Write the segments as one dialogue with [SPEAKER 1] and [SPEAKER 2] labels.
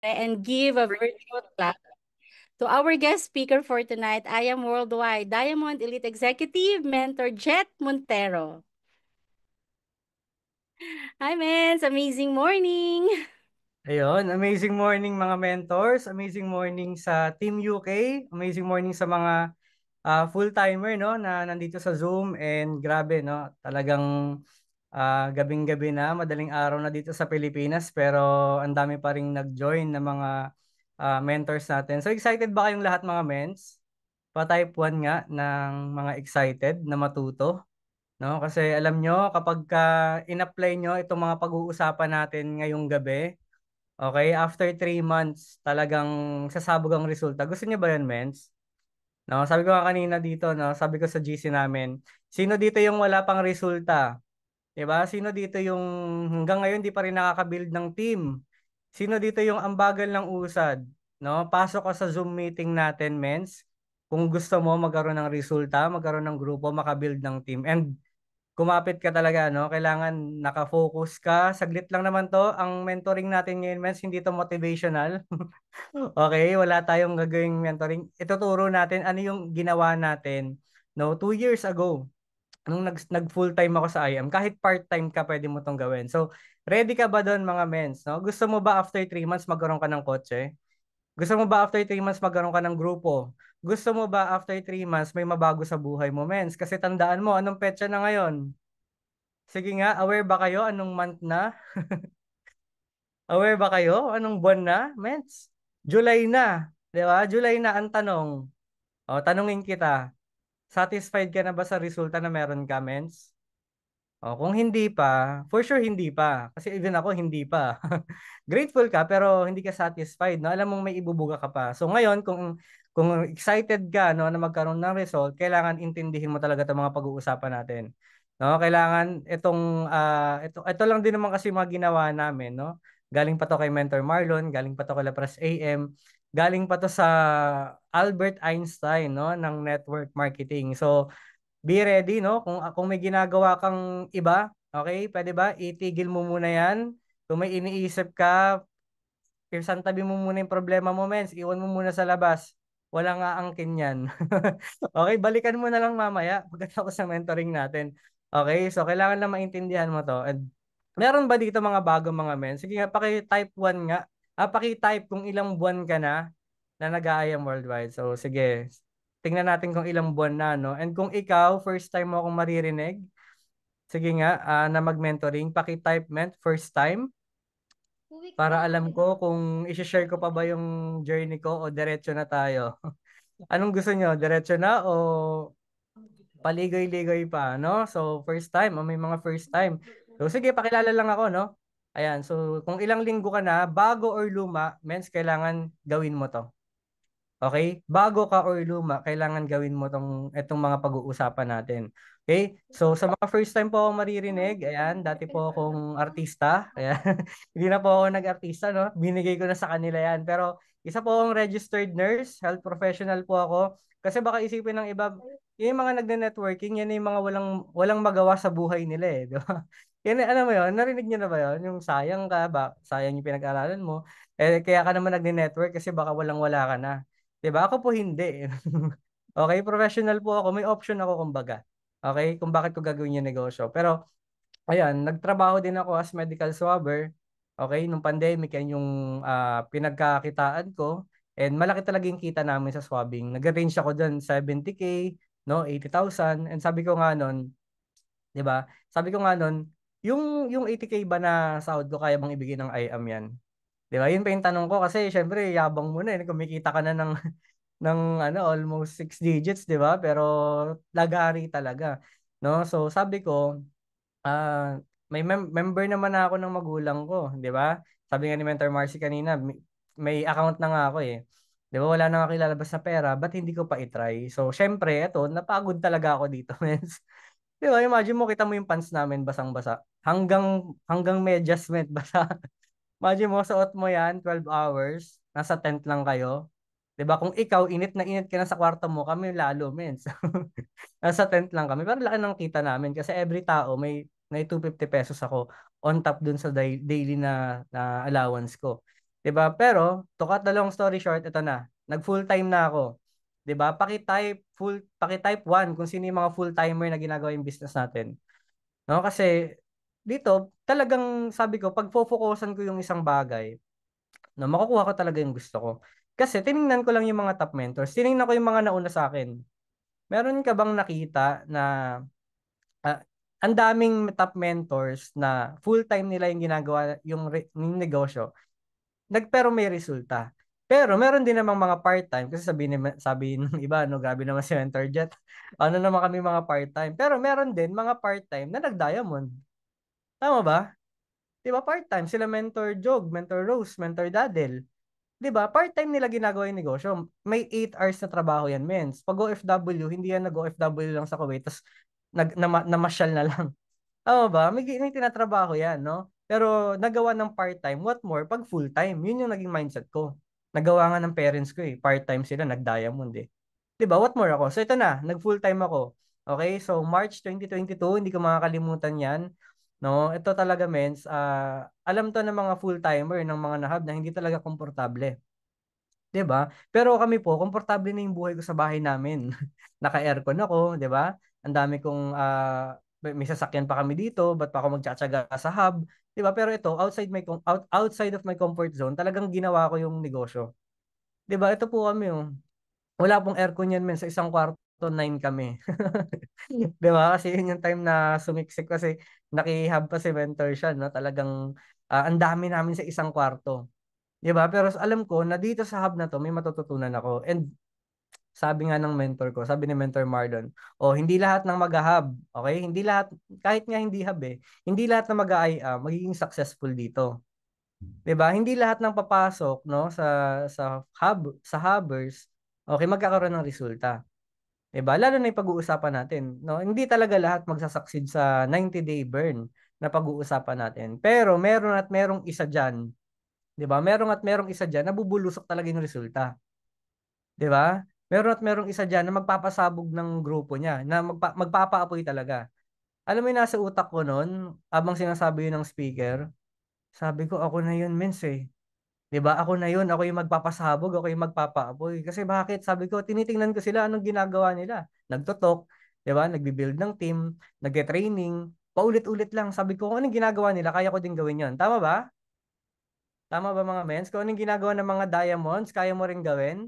[SPEAKER 1] and give a virtual clap to our guest speaker for tonight. I am Worldwide Diamond Elite Executive Mentor Jet Montero. Hi, Mens! Amazing morning!
[SPEAKER 2] Ayun, amazing morning mga mentors, amazing morning sa Team UK, amazing morning sa mga full-timer no na nandito sa Zoom and grabe no, talagang gabing-gabi na, madaling araw na dito sa Pilipinas pero ang dami pa ring nag-join na mga mentors natin. So excited ba kayong lahat mga mens? Pa-type 1 nga ng mga excited na matuto, no? Kasi alam nyo kapag in-apply nyo itong mga pag-uusapan natin ngayong gabi. Okay, after 3 months, talagang sasabog ang resulta. Gusto niyo ba yun, Mens? No, sabi ko nga kanina dito, no, sabi ko sa GC namin, sino dito yung wala pang resulta? 'Di ba? Sino dito yung hanggang ngayon di pa rin nakaka-build ng team? Sino dito yung ambagal ng usad? No, pasok ka sa Zoom meeting natin, Mens. Kung gusto mo magkaroon ng resulta, magkaroon ng grupo, makabuild ng team. And kumapit ka talaga, no? Kailangan nakafocus ka. Saglit lang naman to. Ang mentoring natin ngayon, Mens, hindi to motivational. Okay, wala tayong gagawing mentoring. Ituturo natin ano yung ginawa natin, no, 2 years ago. Nung nag full-time ako sa IM, kahit part-time ka, pwede mo tong gawin. So, ready ka ba doon mga Mens, no? Gusto mo ba after 3 months magkaroon ka ng kotse? Gusto mo ba after 3 months magkaroon ka ng grupo? Gusto mo ba after 3 months may mabago sa buhay mo, Mens? Kasi tandaan mo, anong petsa na ngayon? Sige nga, aware ba kayo? Anong month na? Aware ba kayo? Anong buwan na? Mens, July na. Di ba? July na ang tanong. O, tanungin kita. Satisfied ka na ba sa resulta na meron ka, Mens? O, kung hindi pa, for sure hindi pa. Kasi even ako, hindi pa. Grateful ka, pero hindi ka satisfied, no? Alam mong may ibubuga ka pa. So ngayon, kung excited ka, no, na magkaroon ng result, kailangan intindihin mo talaga 'tong mga pag-uusapan natin. No, kailangan ito lang din naman kasi mga ginawa namin, no? Galing pa to kay Mentor Marlon, galing pa to kay Lapras AM, galing pa to sa Albert Einstein, no, ng network marketing. So, be ready, no? Kung may ginagawa kang iba, okay? Pwede ba? Itigil mo muna 'yan. Kung may iniisip ka, tabi mo muna yung problema mo, mens. Iwan mo muna sa labas. Walang aangkin yan. Okay, balikan mo na lang mamaya pagkatapos ng mentoring natin. Okay, so kailangan na maintindihan mo to. And meron ba dito mga bago mga mens? Sige nga, paki-type 1 nga. Paki-type kung ilang buwan ka na nag-IM worldwide. So sige, tingnan natin kung ilang buwan na, no? And kung ikaw, first time mo akong maririnig, sige nga, na mag-mentoring, paki-type first time para alam ko kung i-share ko pa ba yung journey ko o diretso na tayo. Anong gusto nyo? Diretso na o paligoy-ligoy pa, no? So, first time, may mga first time. So, sige, pakilala lang ako, no? Ayan, so kung ilang linggo ka na, bago or luma, mens, kailangan gawin mo to. Okay? Bago ka or luma, kailangan gawin mo itong mga pag-uusapan natin. Okay? So, sa mga first time po ako maririnig, ayan, dati po akong artista. Ayan. Hindi na po ako nag-artista, no? Binigay ko na sa kanila yan. Pero, isa po akong registered nurse, health professional po ako. Kasi baka isipin ng iba, yung mga nagne-networking, yan yung mga walang magawa sa buhay nila eh. Di ba? Yan, alam mo yun, narinig niyo na ba yun? Yung sayang ka, sayang yung pinag-aralan mo. Eh, kaya ka naman nagne-network kasi baka walang-wala ka na. 'Di ba? Ako po hindi. Okay, professional po ako. May option ako kumbaga. Okay, kung bakit ko gagawin yung negosyo. Pero ayan, nagtrabaho din ako as medical swabber. Okay, nung pandemic yan yung pinagkakitaan ko. And malaki talaga yung kita namin sa swabbing. Nag-range ako doon 70K, no, 80,000. And sabi ko nga noon, 'di ba? Sabi ko nga noon, yung 80K ba na sahod ko kaya bang ibigay ng IAM yan? 'Di ba? Yun pa yung tanong ko kasi syempre yabang mo na eh. Kumikita ka na ng almost 6 digits, 'di ba? Pero lagari talaga, no? So sabi ko, may member naman ako ng magulang ko, 'di ba? Sabi nga ni Mentor Marcy kanina, may account na nga ako eh. 'Di ba? Wala na nga kilalabas na pera, ba't hindi ko pa i-try? So syempre, eto, napagod talaga ako dito, mens. 'Di ba? Imagine mo, kita mo yung pants namin basang-basa. Hanggang medyas, met, basa. Imagine mo, suot mo yan, 12 hours, nasa tent lang kayo. 'Di ba? Kung ikaw, init na init ka na sa kwarto mo, kami lalo, men. So, nasa tent lang kami. Pero laki ng kita namin kasi every tao may 250 pesos ako on top dun sa daily na allowance ko. 'Di ba? Pero to cut the long story short, ito na. Nag full time na ako. 'Di ba? Paki-type 1 kung sino yung mga full-timer na ginagawa yung business natin. No? Kasi dito, talagang sabi ko, pag focusan ko yung isang bagay, no, makukuha ko talaga yung gusto ko. Kasi tiningnan ko lang yung mga top mentors. Tiningnan ko yung mga nauna sa akin. Meron ka bang nakita na ah, ang daming top mentors na full-time nila yung ginagawa yung negosyo, pero may resulta. Pero meron din namang mga part-time kasi sabi ng iba, no, grabe naman si Mentor Jet. Ano naman kami mga part-time. Pero meron din mga part-time na nag-diamond. Tama ba? 'Di ba part-time sila Mentor Jog, Mentor Rose, Mentor Dadel. 'Di ba? Part-time nila ginagawa yung negosyo. May 8 hours na trabaho yan, mens. Pag OFW, hindi yan nag-OFW lang sa Kuwait, tapos namasyal na lang. Oo ba? May tinatrabaho yan, no? Pero nagawa ng part-time, what more, pag full-time, yun yung naging mindset ko. Nagawa nga ng parents ko eh. Part-time sila, nag-diamond eh. 'Di ba? What more ako? So ito na, nag-full-time ako. Okay? So March 2022, hindi ko makakalimutan yan. No, ito talaga mens, alam to ng mga full-timer ng mga nahab na hindi talaga komportable. 'Di ba? Pero kami po, komportable na yung buhay ko sa bahay namin. Naka-aircon ako, 'di ba? Ang dami kong may sasakyan pa kami dito, ba't pa ako magtsatsaga sa hub, 'di ba? Pero ito, outside of my comfort zone, talagang ginawa ko yung negosyo. 'Di ba? Ito po kami, oh. Wala pong aircon yan, men, sa isang kwarto, 9 kami. 'Di ba? Kasi yun yung time na sumiksik kasi nakihab pa si mentor siya, no? Talagang ang dami namin sa isang kwarto. 'Di ba? Pero alam ko na dito sa hub na 'to may matututunan ako. And sabi nga ng mentor ko, sabi ni Mentor Marlon, oh, hindi lahat ng mag-hub, okay? Hindi lahat, kahit nga hindi hub eh, hindi lahat na mag-IA magiging successful dito. 'Di ba? Hindi lahat ng papasok, no, sa hubbers, okay, magkakaroon ng resulta. 'Di ba? Lalo na 'yung pag-uusapan natin, no? Hindi talaga lahat magsasucceed sa 90-day burn na pag-uusapan natin. Pero meron at merong isa diyan, 'di ba? Merong isa diyan na bubulusok talaga 'yung resulta. 'Di ba? Merong isa diyan na magpapasabog ng grupo niya, na magpapaapoy talaga. Alam mo 'yung nasa utak ko noon, habang sinasabi 'yun ng speaker, sabi ko ako na 'yun, mens eh. 'Di ba? Ako na 'yun, ako 'yung magpapasabog, ako 'yung magpapaapoy. Kasi bakit? Sabi ko, tinitingnan ko sila, anong ginagawa nila. Nagtotok, 'di ba? Nagbi-build ng team, nagte-training, paulit-ulit lang. Sabi ko, kung anong ginagawa nila, kaya ko din gawin 'yon. Tama ba? Tama ba mga mens? Kung anong ginagawa ng mga diamonds, kaya mo rin gawin.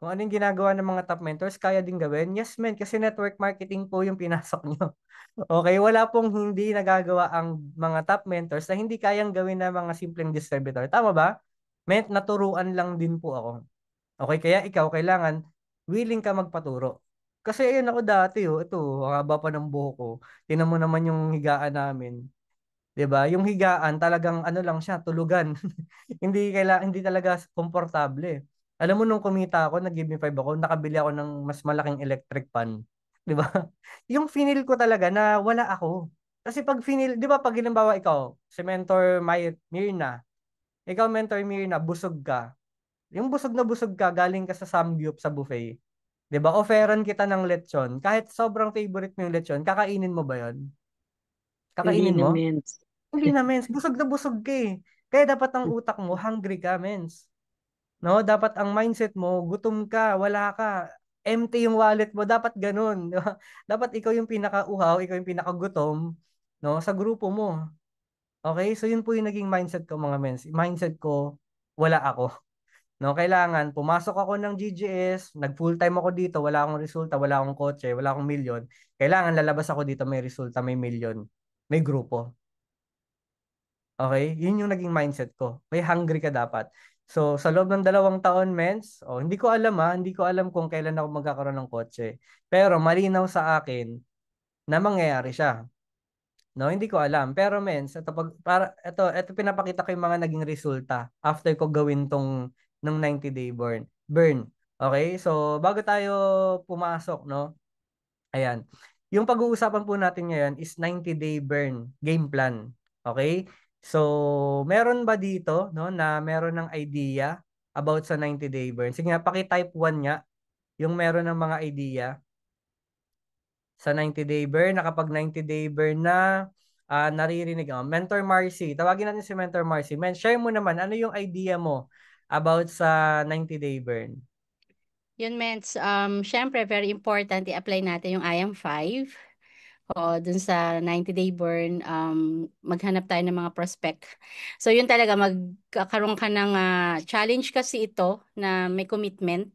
[SPEAKER 2] Kung anong ginagawa ng mga top mentors, kaya din gawin. Yes, men, kasi network marketing po yung pinasok nyo. Okay, wala pong hindi nagagawa ang mga top mentors na hindi kayang gawin ng mga simpleng distributor. Tama ba? Men, naturuan lang din po ako. Okay, kaya ikaw kailangan willing ka magpaturo. Kasi ayun ako dati, oh, ito, ang haba pa ng buhok ko. Tingnan mo naman yung higaan namin. 'Di ba? Yung higaan talagang ano lang siya, tulugan. Hindi talaga komportable. Alam mo nung kumita ako, nag-give me 5 ako, nakabili ako ng mas malaking electric pan. 'Di ba? Yung finil ko talaga na wala ako. Kasi pag finil, 'di ba pag halimbawa ikaw, si Mentor Mirna, ikaw Mentor Mirna, busog ka. Yung busog ka, galing ka sa Samgyup sa buffet. 'Di ba? Offeran kita ng lechon. Kahit sobrang favorite mo yung lechon, kakainin mo ba 'yon?
[SPEAKER 3] Hindi
[SPEAKER 2] Kakainin
[SPEAKER 3] na,
[SPEAKER 2] mo?
[SPEAKER 3] mens.
[SPEAKER 2] Hindi na, mens. Busog na busog ka eh. Kaya dapat ang utak mo, hungry ka, mens. No? Dapat ang mindset mo, gutom ka, wala ka. Empty yung wallet mo. Dapat ganun. Di ba? Dapat ikaw yung pinakauhaw, ikaw yung pinakagutom, no? Sa grupo mo. Okay? So yun po yung naging mindset ko, mga mens. Mindset ko, wala ako. No, kailangan pumasok ako ng GGS, nag full-time ako dito, wala akong resulta, wala akong kotse, wala akong milyon. Kailangan lalabas ako dito, may resulta, may milyon, may grupo. Okay? Yun yung naging mindset ko. May hungry ka dapat. So, sa loob ng 2 taon, mens, oh, hindi ko alam hindi ko alam kung kailan ako magkakaroon ng kotse. Pero malinaw sa akin na mangyayari siya. No, hindi ko alam. Pero mens, ito pinapakita ko yung mga naging resulta after ko gawin tong ng 90-day burn. Okay? So, bago tayo pumasok, no? Ayan. Yung pag-uusapan po natin ngayon is 90-day burn game plan. Okay? So, meron ba dito, no, na meron ng idea about sa 90-day burn? Sige nga, paki-type 1 nga yung meron ng mga idea sa 90-day burn, na kapag 90-day burn na, naririnig. Mentor Marcy, tawagin natin si Mentor Marcy. Share mo naman, ano yung idea mo about sa 90-day burn?
[SPEAKER 1] Yun, Mens, syempre, very important i-apply natin yung IM5. O, dun sa 90-day burn, maghanap tayo ng mga prospect. So, yun talaga, magkakaroon ka ng challenge kasi ito na may commitment.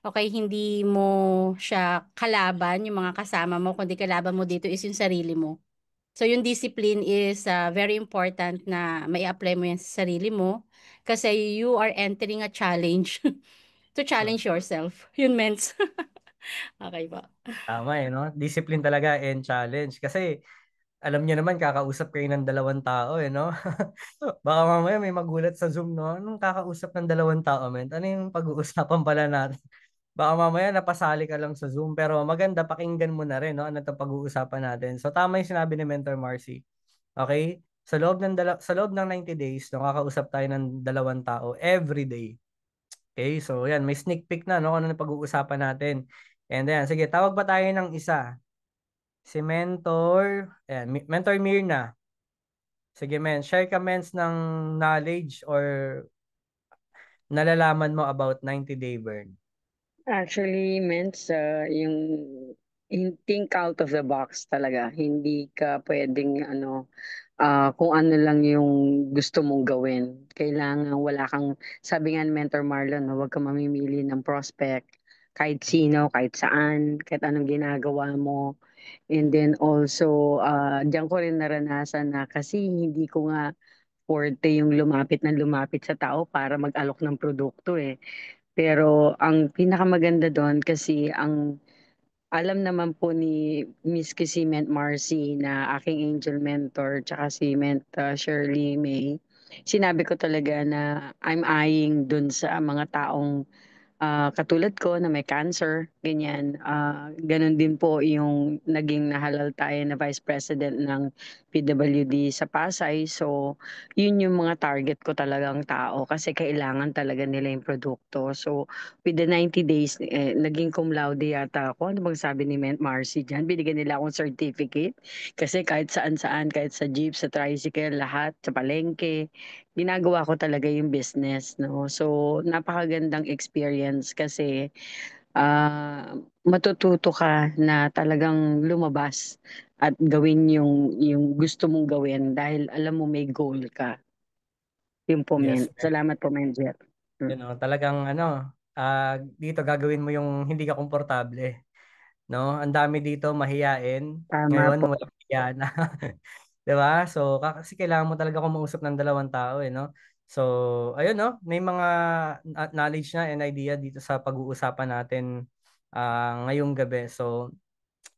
[SPEAKER 1] Okay, hindi mo siya kalaban, yung mga kasama mo, kundi kalaban mo dito is yung sarili mo. So, yung discipline is very important na may apply mo yan sa sarili mo kasi you are entering a challenge to challenge yourself. Yun, Mens. Okay ba?
[SPEAKER 2] Tama no? Discipline talaga and challenge. Kasi alam niyo naman, kakausap kayo ng dalawang tao no? Baka mamaya may magulat sa Zoom, no? Anong kakausap ng dalawang tao, men? Ano yung pag-uusapan pala natin? Baka mamaya napasali ka lang sa Zoom, pero maganda, pakinggan mo na rin, no? Ano itong pag-uusapan natin. So tama yung sinabi ni Mentor Marcy. Okay? Sa loob ng 90 days, no, kakausap tayo ng dalawang tao every day. Okay? So yan, may sneak peek na, no? Ano na pag-uusapan natin. And then, sige, tawag pa tayo ng isa. Si Mentor, ayan, Mentor Mirna. Sige, men, share ka, mens, ng knowledge or nalalaman mo about 90-day burn.
[SPEAKER 3] Actually, meant think out of the box talaga. Hindi ka pwedeng kung ano lang yung gusto mong gawin. Kailangan wala kang, sabi nga ni Mentor Marlon, no, huwag kang mamimili ng prospect kahit sino, kahit saan, kahit anong ginagawa mo. And then also, diyan ko rin naranasan na kasi hindi ko nga forte yung lumapit ng lumapit sa tao para mag-alok ng produkto eh. Pero ang pinakamaganda doon kasi ang alam naman po ni Miss Kisimet Marcy na aking angel mentor tsaka si Shirley May, sinabi ko talaga na I'm eyeing dun sa mga taong katulad ko na may cancer, ganyan. Ganun din po yung naging nahalal tayo na Vice President ng PWD sa Pasay. So, yun yung mga target ko talagang tao kasi kailangan talaga nila yung produkto. So, with the 90 days, naging cum laude yata ako. Ano bang sabi ni Marcy dyan? Binigyan nila akong certificate kasi kahit saan-saan, kahit sa jeep, sa tricycle, lahat, sa palengke, ginagawa ko talaga yung business, no? So, napakagandang experience kasi matututo ka na talagang lumabas at gawin yung gusto mong gawin dahil alam mo may goal ka. Yun po,
[SPEAKER 2] Yes,
[SPEAKER 3] men.
[SPEAKER 2] men.
[SPEAKER 3] Salamat po, Menjer.
[SPEAKER 2] You know, talagang dito gagawin mo yung hindi ka komportable, no? Ang dami dito mahiyain.
[SPEAKER 3] Tama
[SPEAKER 2] Ngayon
[SPEAKER 3] po.
[SPEAKER 2] wala hiya na. 'Di ba? So kasi kailangan mo talaga kumausap ng dalawang tao no. So ayun no, may mga knowledge na and idea dito sa pag-uusapan natin ngayong gabi. So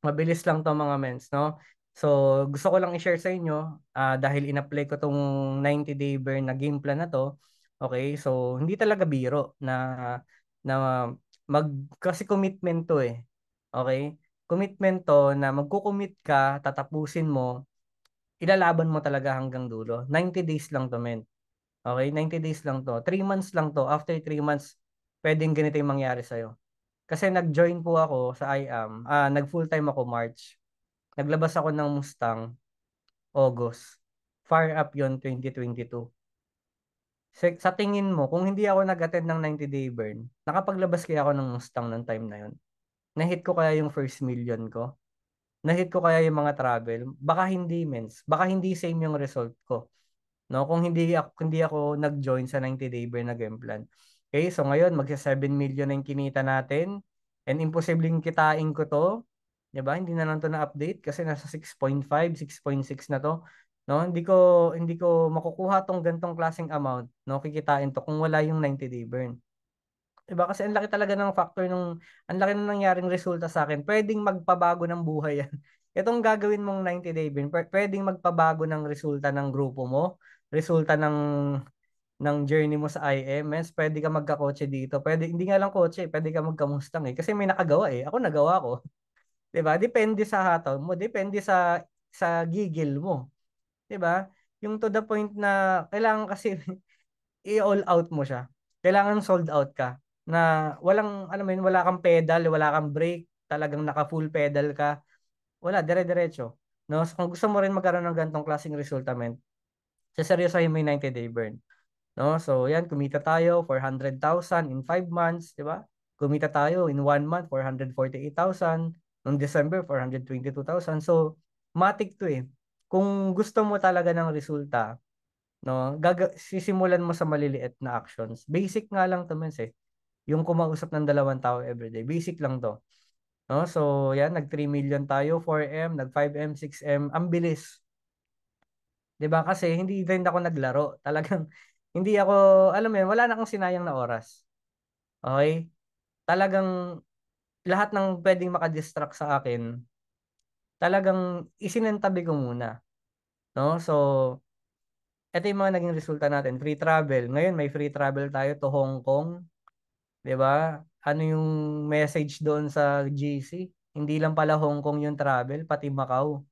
[SPEAKER 2] mabilis lang to mga mens, no? So, gusto ko lang i-share sa inyo dahil in-apply ko tong 90-day burn na game plan na to. Okay? So, hindi talaga biro na kasi commitment to eh. Okay? Commitment to na magko-commit ka, tatapusin mo, ilalaban mo talaga hanggang dulo. 90 days lang to, men. Okay? 90 days lang to. 3 months lang to. After 3 months, pwedeng ganito yung mangyari sa'yo. Kasi nag-join po ako sa IAM. Nag-full-time ako March. Naglabas ako ng Mustang August. Fire up yon 2022. Sa tingin mo, kung hindi ako nag-attend ng 90-day burn, nakapaglabas kaya ako ng Mustang ng time na yon? Na-hit ko kaya yung first million ko? Na-hit ko kaya yung mga travel? Baka hindi, mens. Baka hindi same yung result ko. No, kung hindi ako nag-join sa 90-day burn na game plan. Okay, so ngayon magsa 7 million na yung kinita natin and imposibleng kitain ko to. 'Di ba? Hindi na lang to na-update kasi nasa 6.5, 6.6 na to. No, hindi ko makukuha tong gantong klaseng amount, no, kikitain to kung wala yung 90-day burn. 'Di ba? Kasi ang laki talaga ng factor ang laki ng nangyaring resulta sa akin. Pwedeng magpabago ng buhay yan. Itong gagawin mong 90-day burn, pwedeng magpabago ng resulta ng grupo mo, resulta ng journey mo sa IMS, pwede ka magkakotse dito. Pwede, hindi nga lang kotse, pwede ka magkamustang eh. Kasi may nakagawa eh. Ako nagawa ko. 'Di ba? Depende sa hataw mo, depende sa gigil mo. 'Di ba? Yung to the point na kailangan kasi i-all out mo siya. Kailangan sold out ka na walang alam mo yun, wala kang pedal, wala kang brake, talagang naka full pedal ka. Wala, dire-diretso. No? So, kung gusto mo rin magkaroon ng ganitong klaseng resulta, men, seryosohin mo yung 90-day burn. No? So, yan, kumita tayo 400,000 in 5 months, di ba? Kumita tayo in 1 month 448,000, noong December 422,000. So, matik to eh. Kung gusto mo talaga ng resulta, no, sisimulan mo sa maliliit na actions. Basic nga lang to, mens eh. Yung kumausap ng 2 tao everyday. Basic lang to. No? So, yan, nag 3 million tayo, 4M, nag 5M, 6M. Ang bilis. 'Di ba? Kasi hindi din ako naglaro. Talagang hindi ako, alam mo yun, wala na akong sinayang na oras. Okay? Talagang lahat ng pwedeng makadistract sa akin, talagang isinentabi ko muna. No? So, ito yung mga naging resulta natin. Free travel. Ngayon, may free travel tayo to Hong Kong. 'Di ba? Ano yung message doon sa GC? Hindi lang pala Hong Kong yung travel, pati Macau.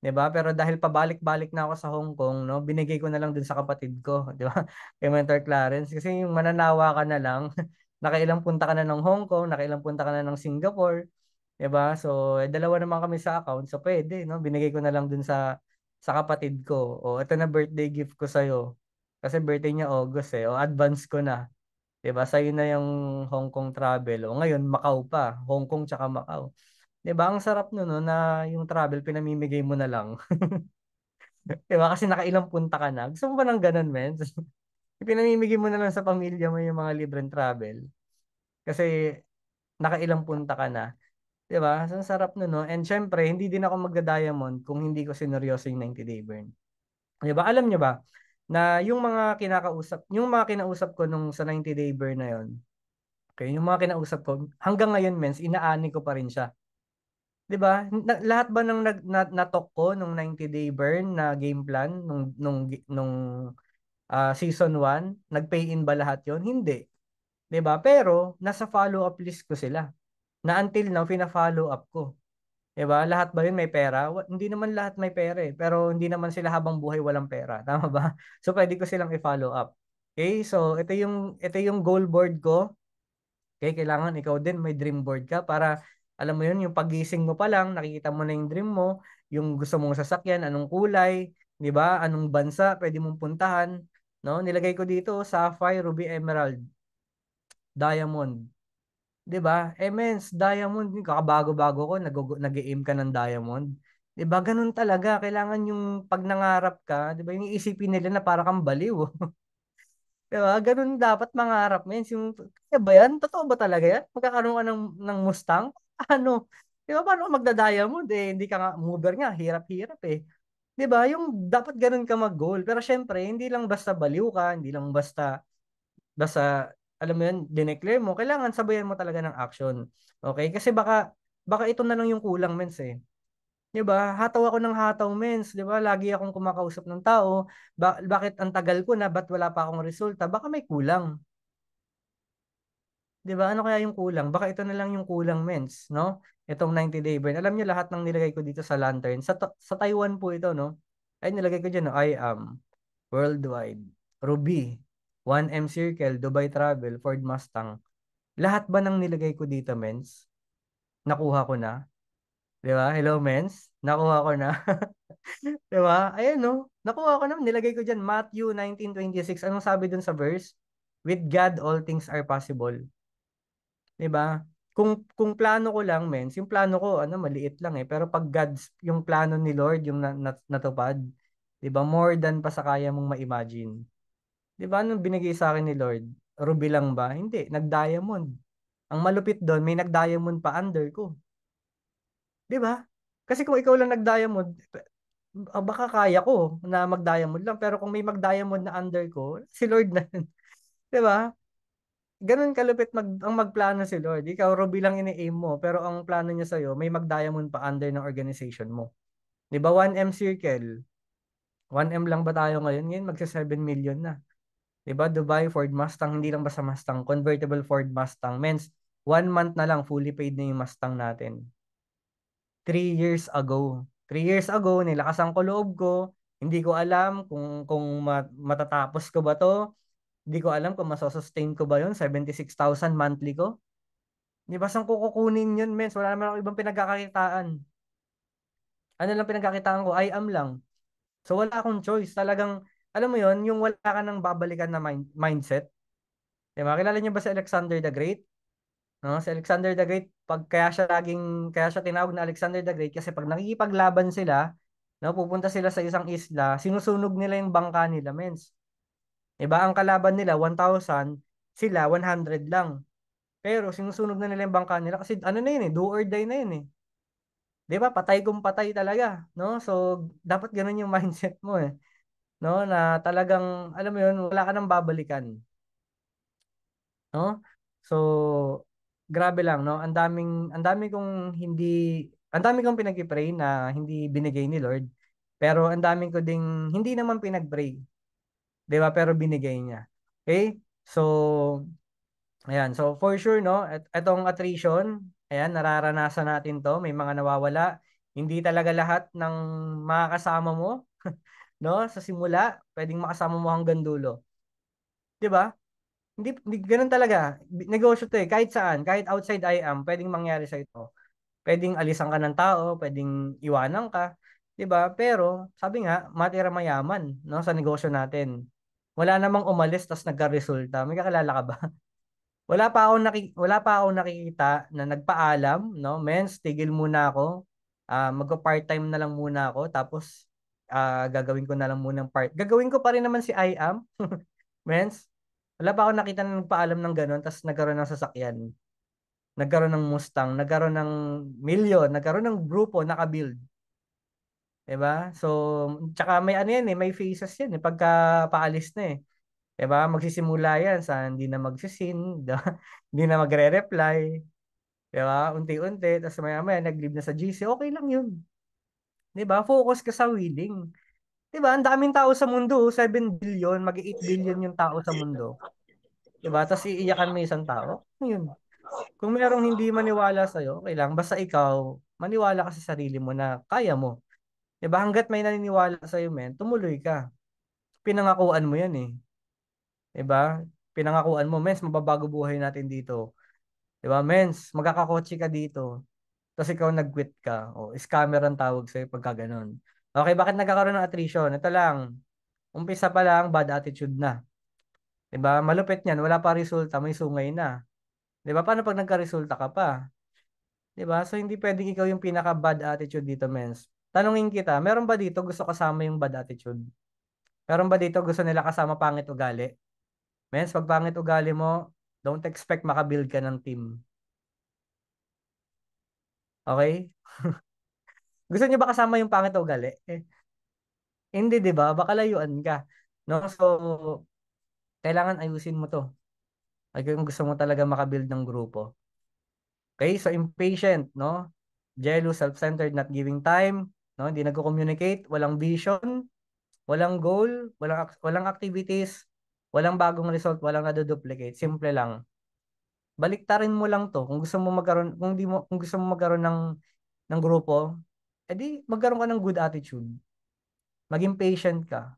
[SPEAKER 2] 'Di ba? Pero dahil pabalik-balik na ako sa Hong Kong, no, binigay ko na lang dun sa kapatid ko, 'di ba? Kay Mentor Clarence kasi yung mananawa ka na lang, nakailang punta ka na ng Hong Kong, nakailang punta ka na ng Singapore, 'di ba? So, dalawa naman kami sa account, so pwede, no? Binigay ko na lang dun sa kapatid ko. O, ito na birthday gift ko sa iyo. Kasi birthday niya August eh. O, advance ko na. 'Di ba? Sa'yo na yung Hong Kong travel. O ngayon, Macau pa. Hong Kong tsaka Macau. 'Di ba? Ang sarap no, na yung travel pinamimigay mo na lang. 'Di ba? Kasi nakailang punta ka na. Gusto mo ba ng ganun, men? Pinamimigay mo na lang sa pamilya mo yung mga libreng travel. Kasi nakailang punta ka na. 'Di ba? So, ang sarap nun, no? And syempre, hindi din ako magda-diamond kung hindi ko sineryoso yung 90-day burn. 'Di ba? Alam niyo ba na yung mga kinausap ko nung sa 90-day burn na yon, okay, yung mga kinausap ko, hanggang ngayon, men, inaani ko pa rin siya. 'Di ba? Lahat ba ng natok ko nung 90-day burn na game plan nung season 1, nag-pay in ba lahat 'yon? Hindi. 'Di ba? Pero nasa follow-up list ko sila. Na until now fina-follow up ko. 'Di ba? Lahat ba 'yun may pera? Hindi naman lahat may pera eh, pero hindi naman sila habang buhay walang pera, tama ba? So pwede ko silang i-follow up. Okay? So ito yung goal board ko. Okay, kailangan ikaw din may dream board ka para alam mo yun, yung pagising mo pa lang, nakikita mo na yung dream mo, yung gusto mong sasakyan, anong kulay, 'di ba? Anong bansa pwede mong puntahan, no? Nilagay ko dito Sapphire, Ruby, Emerald, Diamond. 'Di ba? Mens, Diamond, kakabago-bago ko, nag-aim ka ng Diamond. 'Di ba? Ganun talaga, kailangan yung pag nangarap ka, 'di ba? Yung iisipin nila na para kang baliw. Diba? Ganun dapat mangarap, men. Yung, kaya ba yan? Totoo ba talaga yan? Magkakaroon ka ng Mustang? Ano? Di ba? Paano ka magda-diamond? Eh, hindi ka nga, mover nga, hirap-hirap eh. Di ba? Yung dapat ganun ka mag-goal. Pero syempre, hindi lang basta baliw ka, hindi lang basta, alam mo yun, dineclare mo. Kailangan sabayan mo talaga ng action. Okay? Kasi baka ito na lang yung kulang, mens eh. 'Di ba? Hataw ako ng hataw, mens, 'di ba? Lagi akong kumakausap ng tao. Bakit ang tagal ko na, ba't wala pa akong resulta? Baka may kulang. 'Di ba? Ano kaya yung kulang? Baka ito na lang yung kulang, mens, no? Itong 90-day burn. Alam niyo lahat ng nilagay ko dito sa lantern. Sa Taiwan po ito, no? Ay nilagay ko diyan, no? I am worldwide. Ruby, 1M Circle, Dubai Travel, Ford Mustang. Lahat ba ng nilagay ko dito, mens? Nakuha ko na. 'Di ba? Hello, mens. Nakuha ko na. 'Di ba? Ayan no. Nakuha ko naman, nilagay ko diyan Matthew 19:26. Anong sabi dun sa verse? With God all things are possible. 'Di ba? Kung plano ko lang, mens, yung plano ko ano maliit lang eh, pero pag God's yung plano ni Lord yung natupad, 'di ba? More than pa sa kaya mong ma-imagine. 'Di ba anong binigay sa akin ni Lord? Ruby lang ba? Hindi, nag-diamond. Ang malupit doon, may nag-diamond pa under ko. 'Di ba? Kasi kung ikaw lang nag-diamond, baka kaya ko na mag-diamond lang. Pero kung may mag-diamond na under ko, si Lord na. 'Di ba? Ganun kalupit ang magplano si Lord. Ikaw, Ruby lang ini-aim mo. Pero ang plano niya sa'yo, may mag-diamond pa under ng organization mo. 'Di ba? 1M Circle. 1M lang ba tayo ngayon? Ngayon, magsa 7 million na. 'Di ba? Dubai, Ford Mustang. Hindi lang basta Mustang. Convertible Ford Mustang. Means, 1 month na lang, fully paid na yung Mustang natin. 3 years ago. 3 years ago, nilakasan ko loob ko. Hindi ko alam kung matatapos ko ba to. Hindi ko alam kung masosustain ko ba yun. 76,000 monthly ko. Di ba saan ko kukunin yun, mens? Wala naman ako ibang pinagkakakitaan. Ano lang pinagkakitaan ko, I am lang. So wala akong choice. Talagang, alam mo yon, yung wala ka nang babalikan na mindset. Diba? Kilala niyo ba si Alexander the Great? No? Si Alexander the Great, kaya siya tinawag na Alexander the Great kasi pag nakikipaglaban sila, no, pupunta sila sa isang isla, sinusunog nila yung bangka nila, mens. Diba? Ang kalaban nila, 1,000, sila, 100 lang. Pero sinusunog na nila yung bangka nila kasi ano na yun eh, do or die na yun eh. 'Di ba? Patay kung patay talaga, no? So, dapat ganun yung mindset mo eh, no? Na talagang alam mo yun, wala ka nang babalikan, no? So, grabe lang, no? Ang dami kong pinag-pray na hindi binigay ni Lord. Pero ang dami ko ding hindi naman pinag-pray, 'di ba? Pero binigay niya. Okay? So, ayan, so for sure, no, etong attrition, ayan, nararanasan natin to, may mga nawawala. Hindi talaga lahat ng makakasama mo, no, sa simula, pwedeng makasama mo hanggang dulo. 'Di ba? Hindi ganun talaga. Negosyo to eh, kahit saan, kahit outside I am, pwedeng mangyari sa ito. Pwedeng alisan ka ng tao, pwedeng iwanan ka, 'di ba? Pero, sabi nga, matira mayaman, no, sa negosyo natin. Wala namang umalis tas nagka-resulta. May kakilala ka ba? Wala pa akong nakikita na nagpaalam, no? Mens, tigil muna ako. Magko-part-time na lang muna ako tapos gagawin ko na lang muna ng part. Gagawin ko pa rin naman si I am. Mens, wala pa akong nakita na nagpaalam ng ganun tapos nagkaroon ng sasakyan. Nagkaroon ng Mustang, nagkaroon ng milyon, nagkaroon ng grupo naka-build. 'Di ba? So, tsaka may ano yan eh, may phases yan eh pagka paalis na eh. 'Di ba? Magsisimula yan sa hindi na magsisin, 'di ba? Hindi na magre-reply. 'Di ba? Unti-unti, tapos maya-maya nag-leave na sa GC, okay lang 'yun. 'Di ba? Focus ka sa winning. 'Di ba? Ang daming tao sa mundo, 7 billion, mag-8 billion yung tao sa mundo. 'Di ba? Tapos iiyakan mo yung isang tao. Ano 'yun? Kung merong hindi maniwala sa iyo, okay lang, basta ikaw maniwala ka sa sarili mo na kaya mo. 'Di ba? Hangga't may naniniwala sa iyo, men, tumuloy ka. Pinangakuan mo 'yan eh. 'Di ba? Pinangakuan mo, men, mababago buhay natin dito. 'Di ba, mens, magkakakotse ka dito. Tapos ikaw nag-quit ka. O, scammer ang tawag sa'yo pagka ganun. Okay, bakit nagkakaroon ng attrition? Ito lang. Umpisa pa lang, bad attitude na. 'Di ba? Malupit niyan, wala pa resulta, may sungay na. 'Di ba? Paano pag nagka-resulta ka pa? 'Di ba? So hindi pwedeng ikaw yung pinaka bad attitude dito, mens. Tanungin kita, meron ba dito gusto kasama yung bad attitude? Meron ba dito gusto nila kasama pangit ugali? Mens, pag pangit ugali mo, don't expect makabuild ka ng team. Okay? Gusto niyo ba kasama yung pangit ugali? Hindi, 'di ba? Baka layuan ka. No? So, kailangan ayusin mo 'to. Ay kung gusto mo talaga makabuild ng grupo. Okay? So, impatient, no? Jealous, self-centered, not giving time, no? Hindi nagko-communicate, walang vision, walang goal, walang activities, walang bagong result, walang naduduplicate. Simple lang. Baliktarin mo lang 'to. Kung gusto mo magkaroon, kung gusto mo magkaroon ng grupo, edi magkaroon ka ng good attitude. Maging patient ka.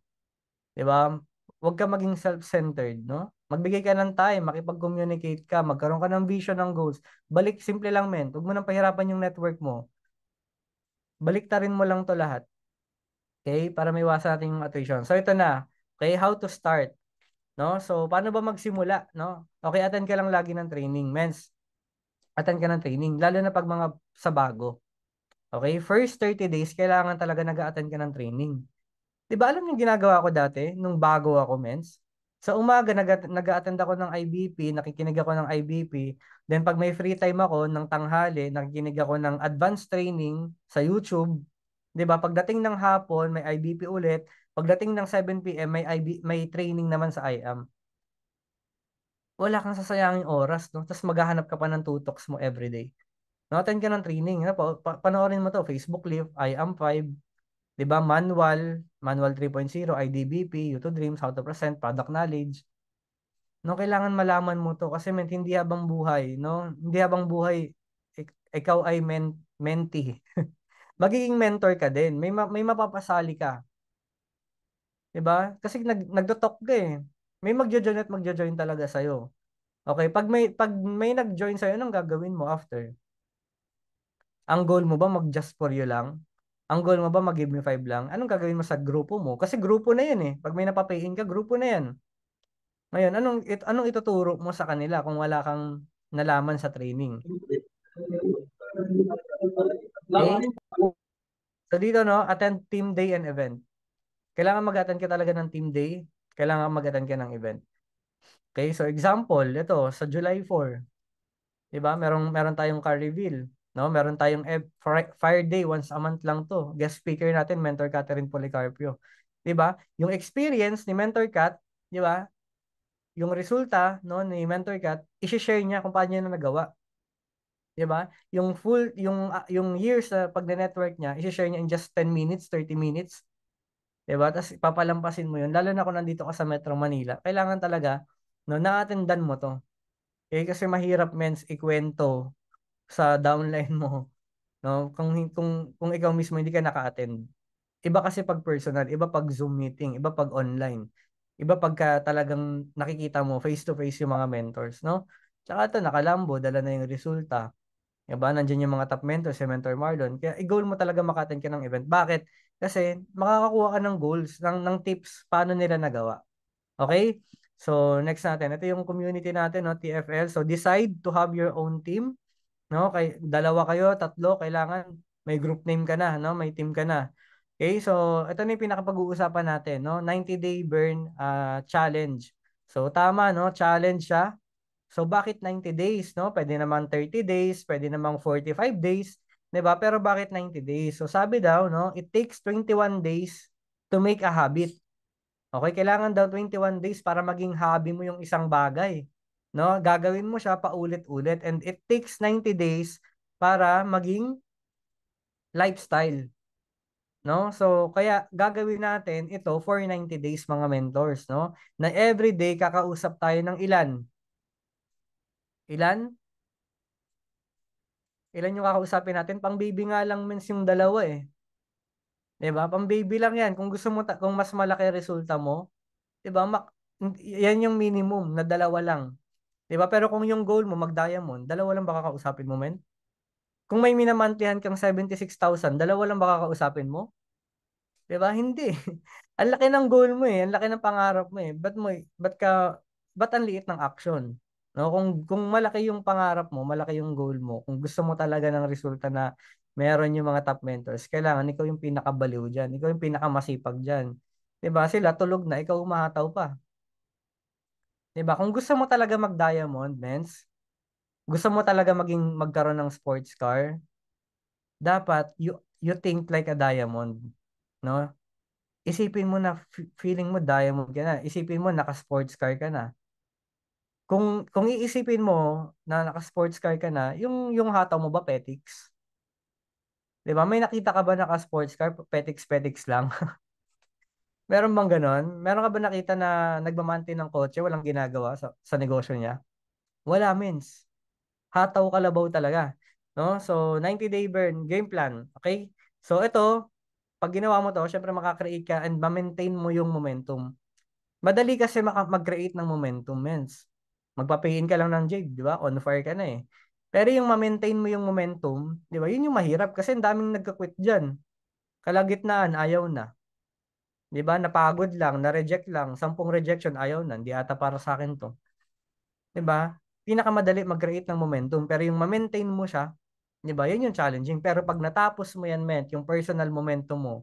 [SPEAKER 2] 'Di ba? Huwag ka maging self-centered, no? Magbigay ka ng time, makipag-communicate ka, magkaroon ka ng vision ng goals. Balik, simple lang, men. Huwag mo nang pahirapan yung network mo. Baliktarin mo lang to lahat. Okay? Para maiwasan natin yung attrition. So, ito na. Okay, how to start, no? So, paano ba magsimula, no? Okay, attend ka lang lagi ng training, mens. Attend ka ng training, lalo na pag mga sa bago. Okay? First 30 days, kailangan talaga nag-attend ka ng training. 'Di ba alam niyo ginagawa ko dati nung bago ako, mens? Sa umaga nag-a-attend ako ng IBP, nakikinig ako ng IBP. Then pag may free time ako ng tanghali, nakikinig ako ng advanced training sa YouTube. 'Di ba? Pagdating ng hapon, may IBP ulit. Pagdating ng 7 PM, may training naman sa IAM. Wala kang sasayanging oras, no? Tapos maghahanap ka pa ng tutoks mo everyday. No, attend ka ng training. No? Panoorin mo to, Facebook Live, IAM 5, 'di ba? Manual 3.0, IDBP, YouTube Dreams, How to Present, Product Knowledge. No, kailangan malaman mo 'to kasi hindi habang buhay, no? Hindi habang buhay ikaw ay mentee. Magiging mentor ka din. May mapapasali ka, 'di ba? Kasi nagdo-talk ka eh. May magjo-join at magjo-join talaga sa Okay, pag may nag-join sa anong gagawin mo after? Ang goal mo ba mag just for you lang? Ang goal mo ba mag-give me 5 lang? Anong gagawin mo sa grupo mo? Kasi grupo na yan eh. Pag may napapayin ka, grupo na yan. Ngayon, anong ituturo mo sa kanila kung wala kang nalaman sa training? Okay? So dito, no, attend team day and event. Kailangan mag-attend ka talaga ng team day. Kailangan mag-attend ka ng event. Okay? So example, ito, sa July 4, 'di ba? Meron tayong car reveal, no? Meron tayong Fire Day, once a month lang 'to. Guest speaker natin, Mentor Catherine Policarpio. 'Di ba? Yung experience ni Mentor Cat, 'di ba? Yung resulta, no, ni Mentor Cat, i-share niya kung paano niya na nagawa. 'Di ba? Yung years sa pag-network niya, i-share niya in just 10 minutes, 30 minutes. 'Di ba? Tapos papalampasin mo 'yun. Lalo na kung nandito ka sa Metro Manila. Kailangan talaga, no, na-attendan mo 'to. Kasi mahirap mens ikwento sa downline mo, no? Kung ikaw mismo hindi ka naka-attend. Iba kasi pag personal, iba pag Zoom meeting, iba pag online. Iba pagka talagang nakikita mo face to face yung mga mentors, no? Tsaka ito, nakalambo, dala na yung resulta. Diba? Nandiyan yung mga top mentors, si Mentor Marlon. Kaya i-goal mo talaga maka-attend ka ng event. Bakit? Kasi makakakuha ka ng goals, ng tips, paano nila nagawa. Okay? So, next natin. Ito yung community natin, no? TFL. So, decide to have your own team. No? Dalawa kayo, tatlo, kailangan may group name ka na, no? May team ka na. Okay? So, ito na yung pinakapag-uusapan natin, no? 90-day burn challenge. So, tama, no? Challenge siya. So, bakit 90 days, no? Pwede naman 30 days, pwede naman 45 days, 'di ba? Pero bakit 90 days? So, sabi daw, no? It takes 21 days to make a habit. Okay, kailangan daw 21 days para maging hobby mo yung isang bagay. No? Gagawin mo siya paulit-ulit and it takes 90 days para maging lifestyle. No? So, kaya gagawin natin ito for 90 days mga mentors, no? Na every day kakausap tayo ng ilan? Ilan? Ilan yung kakausapin natin? Pang baby nga lang mens yung dalawa eh. 'Di ba? Pang baby lang 'yan. Kung gusto mo kung mas malaki resulta mo, 'di ba? Yan yung minimum na dalawa lang. 'Di ba? Pero kung yung goal mo mag-diamond, dalawa lang baka kausapin mo, men? Kung may minamantlihan kang 76,000, dalawa lang baka kausapin mo? 'Di ba? Hindi. Ang laki ng goal mo eh, ang laki ng pangarap mo eh. Ba't ang liit ng action? No, kung malaki yung pangarap mo, malaki yung goal mo, kung gusto mo talaga ng resulta na meron yung mga top mentors, kailangan ikaw yung pinakabaliw diyan, ikaw yung pinakamasipag diyan. 'Di ba? Sila tulog na, ikaw umahataw pa. 'Di ba? Kung gusto mo talaga mag-diamond, mens, gusto mo talaga magkaroon ng sports car, dapat you think like a diamond, no? Isipin mo na feeling mo diamond ka na. Isipin mo naka-sports car ka na. Kung iisipin mo na naka-sports car ka na, yung hataw mo ba petiks? 'Di ba? May nakita ka ba naka-sports car, petiks lang? Meron bang ganon? Meron ka ba nakita na nagmamanti ng kotse, walang ginagawa sa negosyo niya? Wala, means. Hataw kalabaw talaga. No? So, 90-day burn, game plan. Okay? So, ito, pag ginawa mo to, syempre makakreate ka and ma-maintain mo yung momentum. Madali kasi mag-create ng momentum, mens. Magpapayin ka lang ng Jade, di ba? On fire ka na eh. Pero yung ma-maintain mo yung momentum, di ba? Yun yung mahirap kasi ang daming nagka-quit dyan. Kalagitnaan, ayaw na. Di ba? Napagod lang, na-reject lang, 10 rejection, ayaw na. Hindi ata para sa akin to. Di ba? Pinakamadali mag-create ng momentum. Pero yung ma-maintain mo siya, di ba? Yun yung challenging. Pero pag natapos mo yan, yung personal momentum mo,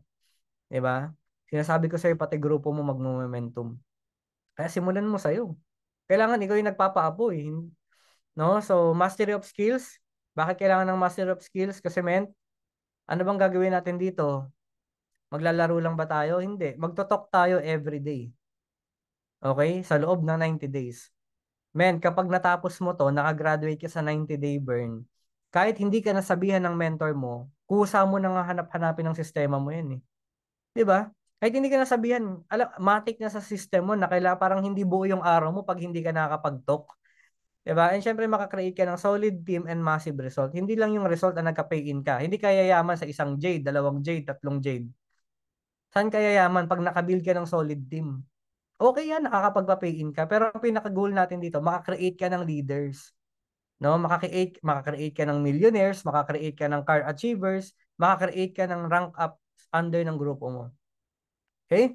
[SPEAKER 2] di ba? Sinasabi ko sa'yo, pati grupo mo mag-momentum. Kaya simulan mo sa'yo. Kailangan ikaw yung nagpapaapoy. No? So, mastery of skills. Bakit kailangan ng mastery of skills? Kasi ano bang gagawin natin dito? Maglalaro lang ba tayo? Hindi. Magtotalk tayo every day. Okay? Sa loob ng 90 days. Kapag natapos mo to, nakagraduate ka sa 90-day burn, kahit hindi ka nasabihan ng mentor mo, kusa mo nang hanap-hanapin ng sistema mo yan eh. 'Di ba? Kahit hindi ka nasabihan, matik na sa system mo na kailangan parang hindi buo yung araw mo pag hindi ka nakakapag-talk. 'Di ba? And syempre makakreate ka ng solid team and massive result. Hindi lang yung result na nagka-pay-in ka. Hindi kaya yaman sa isang Jade, dalawang Jade, tatlong Jade. Saan kaya yaman pag nakabuild ka ng solid team? Okay yan, nakakapagpa-pay-in ka. Pero ang pinaka-goal natin dito, makakreate ka ng leaders. No? Makakreate ka ng millionaires, makakreate ka ng car achievers, makakreate ka ng rank up under ng grupo mo. Okay?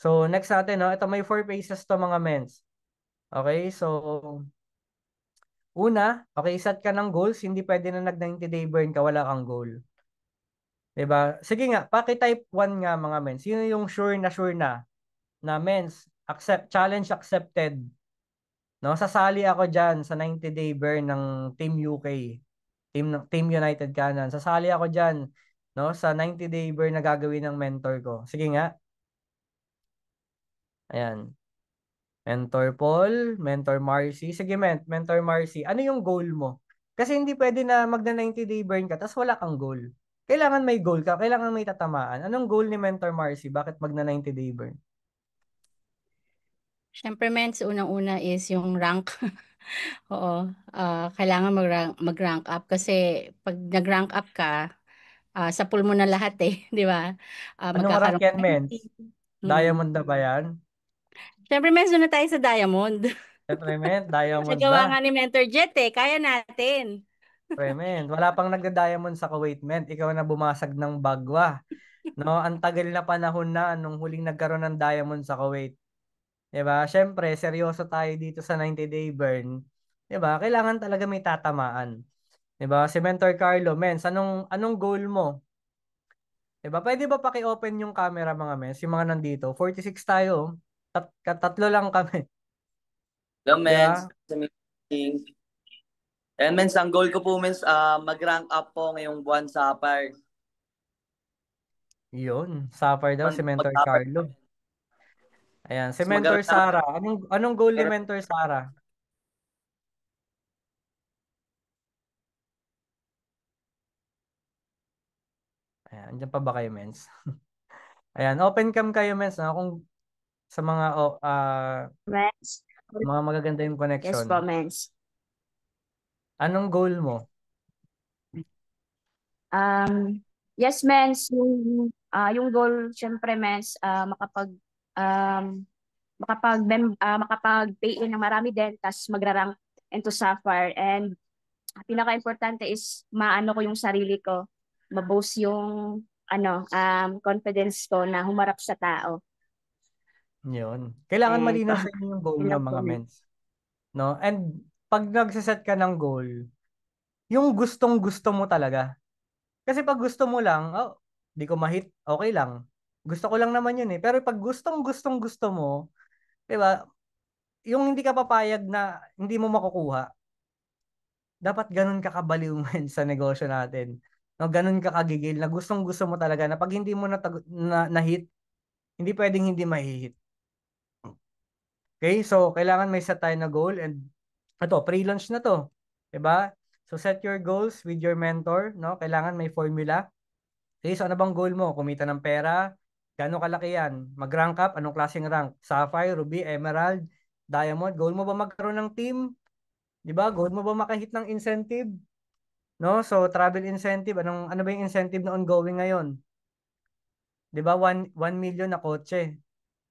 [SPEAKER 2] So, next natin, no? Ito may 4 phases to mga mens. Okay? So, una, okay, set ka ng goals. Hindi pwede na nag-90 day burn ka, wala kang goal. Diba? Sige nga, paki-type 1 nga mga mens. Sino yung sure na mens, challenge accepted. No, sasali ako diyan sa 90 day burn ng Team UK. Team United Canon. Sasali ako diyan, no, sa 90 day burn na gagawin ng mentor ko. Sige nga. Ayan. Mentor Paul, Mentor Marcy. Sige, Mentor Marcy. Ano yung goal mo? Kasi hindi pwede na magna 90 day burn ka tapos wala kang goal. Kailangan may goal ka, kailangan may tatamaan. Anong goal ni Mentor Marcy? Bakit magna 90 day burn?
[SPEAKER 1] Syempre, mens, unang-una is yung rank. Oo, kailangan mag-rank up kasi pag nag-rank up ka, sa pool mo na lahat eh, di ba?
[SPEAKER 2] Anong rank
[SPEAKER 1] Magkakaroon
[SPEAKER 2] yan,
[SPEAKER 1] ka ng
[SPEAKER 2] mens?
[SPEAKER 1] team.
[SPEAKER 2] Diamond na ba yan?
[SPEAKER 1] Syempre, mens, doon na tayo sa diamond.
[SPEAKER 2] Siyempre, Diamond
[SPEAKER 1] Nagawa
[SPEAKER 2] na.
[SPEAKER 1] nga ni Mentor Jet eh, kaya natin.
[SPEAKER 2] Siyempre, wala pang nagda-diamond sa Kuwait, men. Ikaw na bumasag ng bagwa. No, ang tagal na panahon na nung huling nagkaroon ng diamond sa Kuwait. 'Di ba? Siyempre, seryoso tayo dito sa 90-day burn. 'Di ba? Kailangan talaga may tatamaan. 'Di ba? Si Mentor Carlo, mens, anong goal mo? 'Di ba? Pwede ba paki-open yung camera mga mens, yung mga nandito? 46 tayo. Tatlo lang kami.
[SPEAKER 4] Hello,
[SPEAKER 2] 'Di ba?
[SPEAKER 4] mens. Sa meeting. And mens, ang goal ko po, mens, mag-rank up po ngayong buwan sa Sapphire.
[SPEAKER 2] Yun, Sapphire daw si Mentor
[SPEAKER 4] Mag-Sapphire.
[SPEAKER 2] Carlo. Ayan, si
[SPEAKER 4] Mas
[SPEAKER 2] Mentor
[SPEAKER 4] maganda.
[SPEAKER 2] Sara. Anong goal ni Mentor Sara? Ayan, andyan pa ba kayo, mens? Ayan, open cam kayo, mens, na kung sa mga
[SPEAKER 5] Mens.
[SPEAKER 2] mga magaganda yung
[SPEAKER 5] Yes
[SPEAKER 2] connection.
[SPEAKER 5] po, mens.
[SPEAKER 2] Anong goal mo?
[SPEAKER 5] Yes, mens. Yung goal, syempre, mens, makapag-pay in ng marami din, tapos magra-rank into Sapphire. And pinaka-importante is maano ko yung sarili ko, ma-boost yung confidence ko na humarap sa tao.
[SPEAKER 2] Yun. Kailangan
[SPEAKER 5] And
[SPEAKER 2] malinaw sa inyo yung goal
[SPEAKER 5] yun
[SPEAKER 2] nyo,
[SPEAKER 5] lang po,
[SPEAKER 2] mga
[SPEAKER 5] mens.
[SPEAKER 2] mens. No? And pag nagsiset ka ng goal, yung gustong-gusto mo talaga. Kasi pag gusto mo lang, oh, di ko ma-hit, okay lang. Gusto ko lang naman yun eh. Pero pag gustong-gusto mo, di ba, yung hindi ka papayag na hindi mo makukuha, dapat ganun ka kabaliw men sa negosyo natin. No, ganun ka kagigil na gustong-gusto mo talaga na pag hindi mo na-hit, hindi pwedeng hindi mahihit. Okay? So, kailangan may set tayo na goal and ito, pre-launch na to. 'Di ba? So, set your goals with your mentor, no? Kailangan may formula. Okay, so ano bang goal mo? Kumita ng pera? Gaano kalaki yan? Mag-rank up? Anong klaseng rank? Sapphire, Ruby, Emerald, Diamond? Goal mo ba magkaroon ng team? 'Di ba? Goal mo ba makahit ng incentive? No? So, travel incentive, ano ba yung incentive na ongoing ngayon? 'Di ba? 1 million na kotse.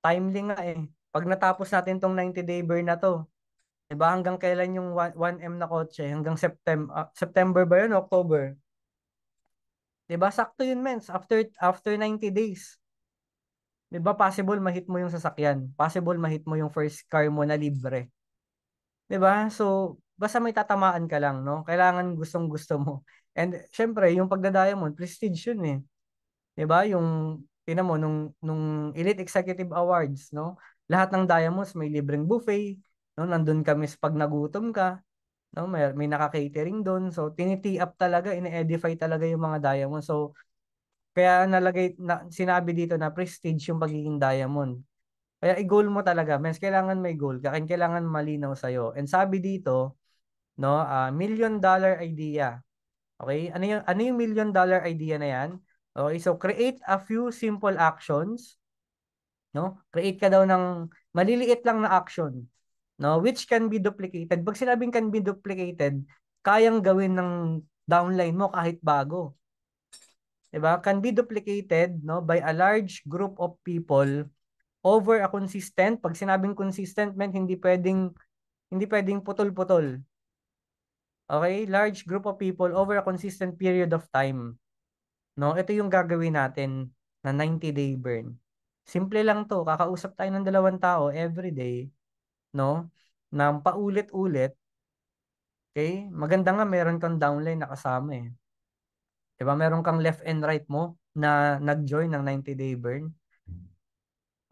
[SPEAKER 2] Timely nga eh. Pag natapos natin tong 90-day burn na to, 'di ba? Hanggang kailan yung 1M na kotse? Hanggang September ba yun? October? 'Di ba? Sakto yun, mens. After 90 days. 'Di ba? Possible mahit mo yung sasakyan. Possible mahit mo yung first car mo na libre. 'Di ba? So, basta may tatamaan ka lang, no? Kailangan gustong-gusto mo. And syempre, yung pagda-diamond, prestige yun eh. 'Di ba? Yung tinan mo nung Elite Executive Awards, no? Lahat ng diamonds may libreng buffet, no? Nandun kami pag nagutom ka, no? May naka-catering doon. So, tiniti up talaga, ine-edify talaga yung mga diamonds. So, kaya sinabi dito na prestige yung pagiging diamond. Kaya i-goal mo talaga, mens, kailangan may goal ka, kailangan malinaw sa'yo. And sabi dito, no, $1 million idea. Okay? Ano yung $1 million idea na yan? Okay, so create a few simple actions, no? Create ka daw ng maliliit lang na action, no, which can be duplicated. Pag sinabing can be duplicated, kayang gawin ng downline mo kahit bago. 'Di ba? Can be duplicated, no, by a large group of people over a consistent. Pag sinabing consistent, meant hindi pwedeng putol-putol. Okay? Large group of people over a consistent period of time. no? Ito yung gagawin natin na 90-day burn. Simple lang to, kakausap tayo ng 2 tao every day, no? Nang paulit-ulit, okay? Maganda nga meron kang downline na kasama eh. 'Di ba? Meron kang left and right mo na nag-join ng 90-day burn.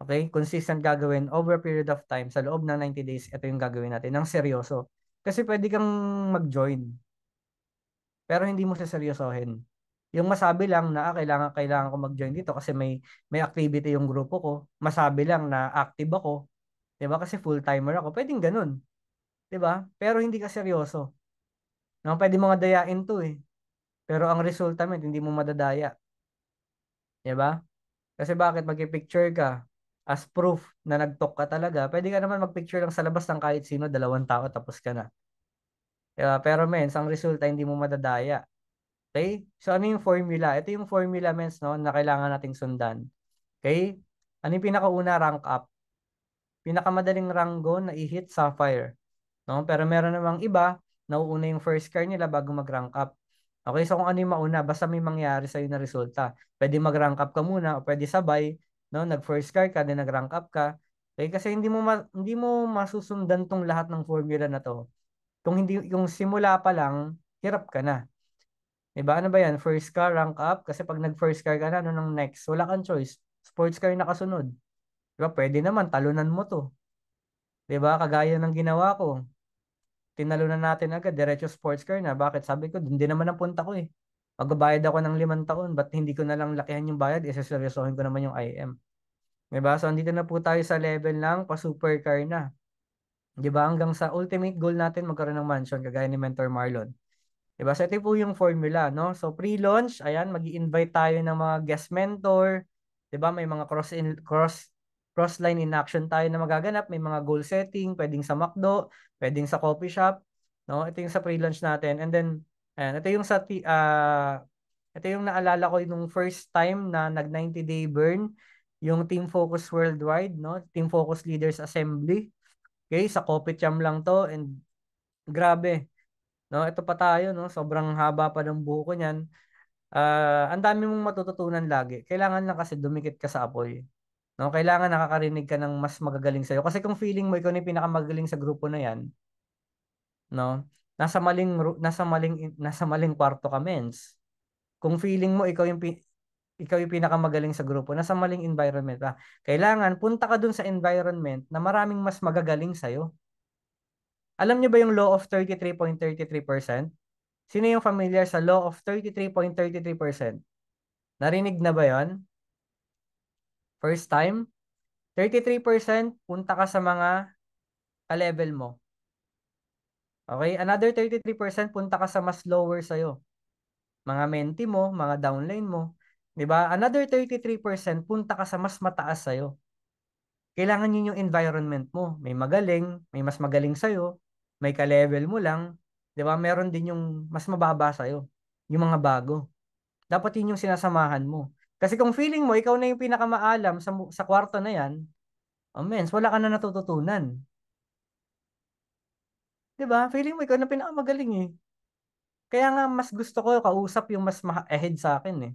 [SPEAKER 2] Okay? Consistent gagawin over a period of time. Sa loob ng 90 days, ito yung gagawin natin ng seryoso. Kasi pwede kang mag-join, pero hindi mo seryosohin. Yung masabi lang na kailangan ko mag-join dito kasi may activity yung grupo ko. Masabi lang na active ako, 'di ba? Kasi full-timer ako. Pwedeng ganun, 'di ba? Pero hindi ka seryoso. No, pwede mo nga dayain 'to eh. Pero ang resulta mo hindi mo madadaya, 'di ba? Kasi bakit magpi-picture ka as proof na nag-talk ka talaga? Pwede ka naman mag-picture lang sa labas ng kahit sino, 2 tao tapos ka na. 'Di ba? Pero mens, ang resulta hindi mo madadaya. Okay? So ano yung formula? Ito yung formula mens no na kailangan nating sundan. Okay? Ano yung pinakauna? Rank up. Pinakamadaling ranggo na i-hit Sapphire. No? Pero meron namang iba, nauuna yung first car nila bago mag-rank up. Okay, so kung ano yung mauna, basta may mangyari sa'yo na resulta. Pwede mag-rank up ka muna o pwede sabay, no? Nag-first car ka, then nag-rank up ka. Okay, kasi hindi mo masusundan tong lahat ng formula na to. Kung hindi yung simula pa lang, hirap ka na. Diba? Ano ba yan? First car, rank up. Kasi pag nag-first car ka na, ano nang next? Wala kang choice. Sports car na kasunod. Diba? Pwede naman, talunan mo to. Diba? Kagaya ng ginawa ko. Tinalunan natin agad, diretso sports car na. Bakit? Sabi ko, hindi naman ang punta ko eh. Magbabayad ako ng 5 taon, ba't hindi ko na lang lakihan yung bayad? Isaseryosohin ko naman yung IM. Diba? So, andito na po tayo sa level ng pa-supercar na. Diba? Hanggang sa ultimate goal natin, magkaroon ng mansion, kagaya ni Mentor Marlon. Diba? So, ito po yung formula, no? So, pre-launch, ayan, mag-i-invite tayo ng mga guest mentor. Diba? May mga cross-line in action tayo na magaganap. May mga goal setting, pwedeng sa McDo, pwedeng sa coffee shop. No? Ito yung sa pre-launch natin. And then, ayan, ito yung naalala ko nung first time na nag 90-day burn, yung Team Focus Worldwide, no? Team Focus Leaders Assembly. Okay, sa Kopitiam lang to and grabe. No, ito pa tayo, no? Sobrang haba pa ng buko niyan. Ang dami mong matututunan lagi. Kailangan lang kasi dumikit ka sa apoy. No, kailangan nakakarinig ka ng mas magagaling sa iyo. Kasi kung feeling mo ikaw na 'yung pinakamagaling sa grupo na 'yan, no? Nasa maling kwarto ka, mens. Kung feeling mo ikaw yung pinakamagaling sa grupo, nasa maling environment ka. Kailangan punta ka dun sa environment na maraming mas magagaling sa iyo. Alam niyo ba yung law of 33.33%? Sino yung familiar sa law of 33.33%? Narinig na ba yon? First time? 33% punta ka sa mga ka-level mo. Okay? Another 33% punta ka sa mas lower sa'yo. Mga mentee mo, mga downline mo. 'Di ba? Another 33% punta ka sa mas mataas sa'yo. Kailangan yun yung environment mo. May magaling, may mas magaling sa'yo, may ka-level mo lang. 'Di ba? Meron din yung mas mababa sa'yo. Yung mga bago. Dapat yun yung sinasamahan mo. Kasi kung feeling mo, ikaw na yung pinakamaalam sa kwarto na yan, oh mens, wala ka na natututunan. 'Di ba? Feeling mo, ikaw na pinakamagaling eh. Kaya nga, mas gusto ko kausap yung mas ahead sa akin eh.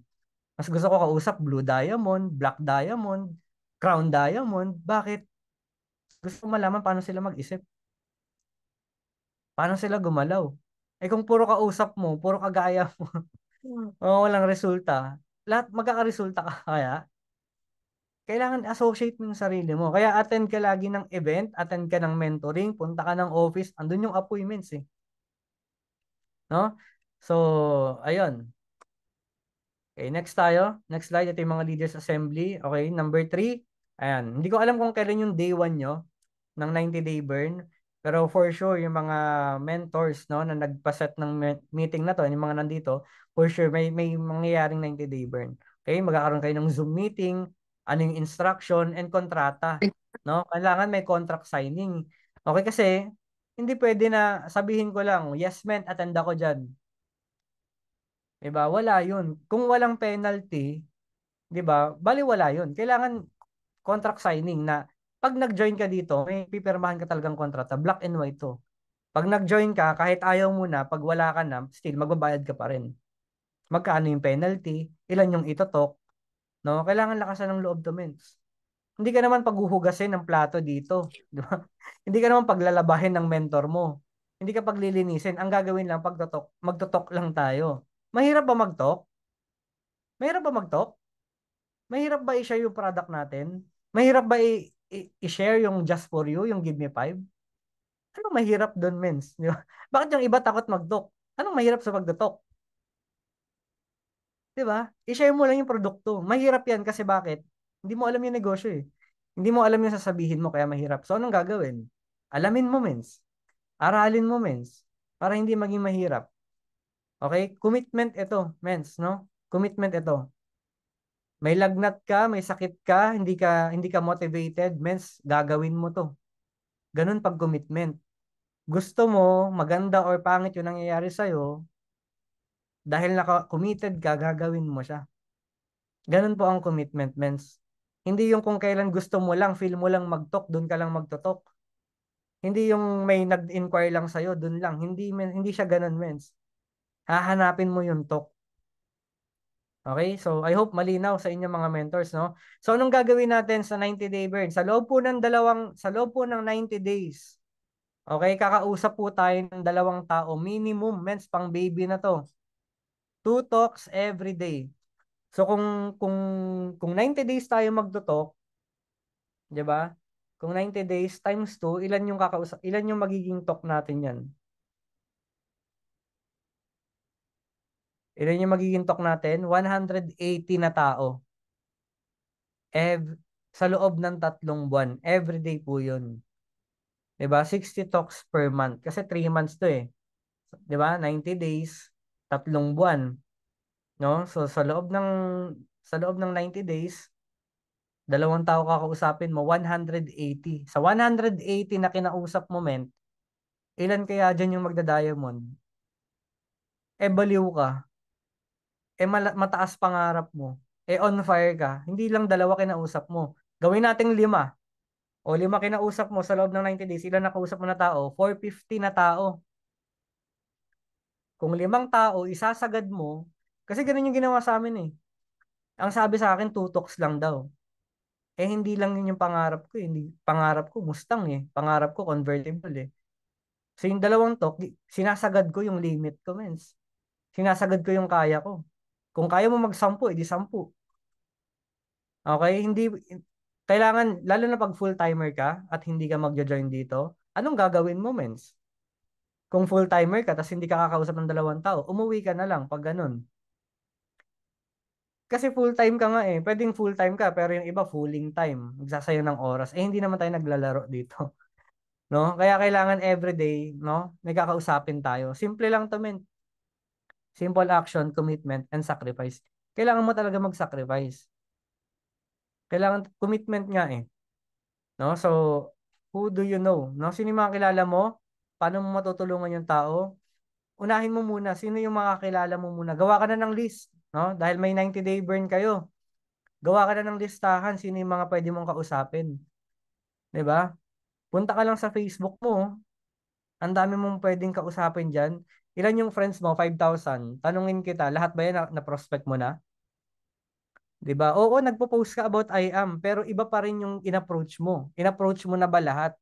[SPEAKER 2] Mas gusto ko kausap Blue Diamond, Black Diamond, Crown Diamond. Bakit? Gusto ko malaman paano sila mag-isip. Paano sila gumalaw. Eh kung puro kausap mo, puro kagaya mo, walang resulta, lahat magkakaresulta ka kaya. Kailangan associate mo yung sarili mo. Kaya attend ka lagi ng event, attend ka ng mentoring, punta ka ng office, andun yung appointments eh. No? So, ayun. Okay, next tayo. Next slide, ito yung mga leaders assembly. Okay, number 3. Ayan. Hindi ko alam kung kailan yung day 1 nyo ng 90-day burn. Pero for sure, yung mga mentors no, na nagpaset ng meeting na to, yung mga nandito, for sure, may mangyayaring 90-day burn. Okay, magkakaroon kayo ng Zoom meeting, ano yung instruction, and kontrata. No? Kailangan may contract signing. Okay, kasi hindi pwede na sabihin ko lang, yes men, attend ako dyan. Diba? Wala yun. Kung walang penalty, diba? Bali wala yun. Kailangan contract signing na pag nag-join ka dito, may pipirmahan ka talagang kontrata. Black and white to. Pag nag-join ka, kahit ayaw mo na, pag wala ka na, still magbabayad ka pa rin. magkano yung penalty, ilan yung itotok, no? Kailangan lakasan ng loob to, mens. Hindi ka naman paghuhugasin ng plato dito, di ba? Hindi ka naman paglalabahin ng mentor mo. Hindi ka paglilinisin. Ang gagawin lang pagtotok, magtotok lang tayo. Mahirap ba magtok? Mahirap ba magtok? Mahirap ba i-share yung product natin? Mahirap ba i-share yung just for you, yung give me five? Anong mahirap doon, mens? Di ba? Bakit yung iba takot mag-talk? Anong mahirap sa pagdatalk? Di ba? I-share mo lang yung produkto. Mahirap yan kasi bakit? Hindi mo alam yung negosyo eh. Hindi mo alam yung sasabihin mo kaya mahirap. So anong gagawin? Alamin mo, mens. Aralin mo, mens. Para hindi maging mahirap. Okay? Commitment ito, mens, no? Commitment ito. May lagnat ka, may sakit ka, hindi ka motivated, mens, gagawin mo to. Ganun pag commitment. Gusto mo, maganda or pangit yung nangyayari sa'yo, dahil naka-committed ka, gagawin mo siya. Ganun po ang commitment, mens. Hindi yung kung kailan gusto mo lang, feel mo lang mag-talk, doon ka lang magtotok. Hindi yung may nag-inquire lang sa'yo, doon lang. Hindi siya ganun, mens. Hahanapin mo yung talk. Okay? So, I hope malinaw sa inyong mga mentors, no? So, anong gagawin natin sa 90-day burn? Sa loob po ng 90 days, okay, kakausap po tayo ng 2 tao. Minimum, mens, pang baby na to. 2 talks every day. So, kung 90 days tayo magto-talk, di ba? Kung 90 days times 2, ilan yung magiging talk natin yan? Ilan yung magiging talk natin? 180 na tao. Sa loob ng 3 buwan. Everyday po yun. Diba? 60 talks per month. Kasi 3 months to eh. Diba? 90 days, 3 buwan. No? So, sa loob ng 90 days, 2 tao kakausapin mo, 180. Sa 180 na kinausap mo, men, ilan kaya dyan yung magda-diamond? Baliw ka. Mataas pangarap mo. On fire ka. Hindi lang 2 kinausap mo. Gawin nating 5. O 5 kinausap mo sa loob ng 90 days, ilan nakausap mo na tao? 450 na tao. Kung 5 tao, isasagad mo, kasi ganun yung ginawa sa amin eh. Ang sabi sa akin, 2 talks lang daw. Hindi lang yun yung pangarap ko eh. Hindi, pangarap ko, Mustang eh. Pangarap ko, convertible eh. So yung 2 talk, sinasagad ko yung limit ko, mens. Sinasagad ko yung kaya ko. Kung kaya mo mag-10, edi 10. Okay? Hindi, kailangan, lalo na pag full-timer ka at hindi ka magja-join dito, anong gagawin mo, mens? Kung full-timer ka, tapos hindi ka kakausap ng 2 tao, umuwi ka na lang pag ganun. Kasi full-time ka nga eh. Pwedeng full-time ka, pero yung iba fulling time. Nagsasayang ng oras. Hindi naman tayo naglalaro dito. No? Kaya kailangan everyday, no? May kakausapin tayo. Simple lang to, men. Simple action, commitment, and sacrifice. Kailangan mo talaga mag-sacrifice. Kailangan commitment nga eh. No? So, who do you know? No? Sino yung mga kilala mo? Paano mo matutulungan yung tao? Unahin mo muna. Sino yung mga kilala mo muna? Gawa ka na ng list. No? Dahil may 90-day burn kayo. Gawa ka na ng listahan. Sino yung mga pwede mong kausapin? 'Di ba? Punta ka lang sa Facebook mo. Ang dami mong pwedeng kausapin dyan. Ilan yung friends mo? 5,000. Tanungin kita, lahat ba yan na-prospect mo na? 'Di ba? Oo, nagpo-post ka about I am, pero iba pa rin yung in-approach mo. In-approach mo na ba lahat?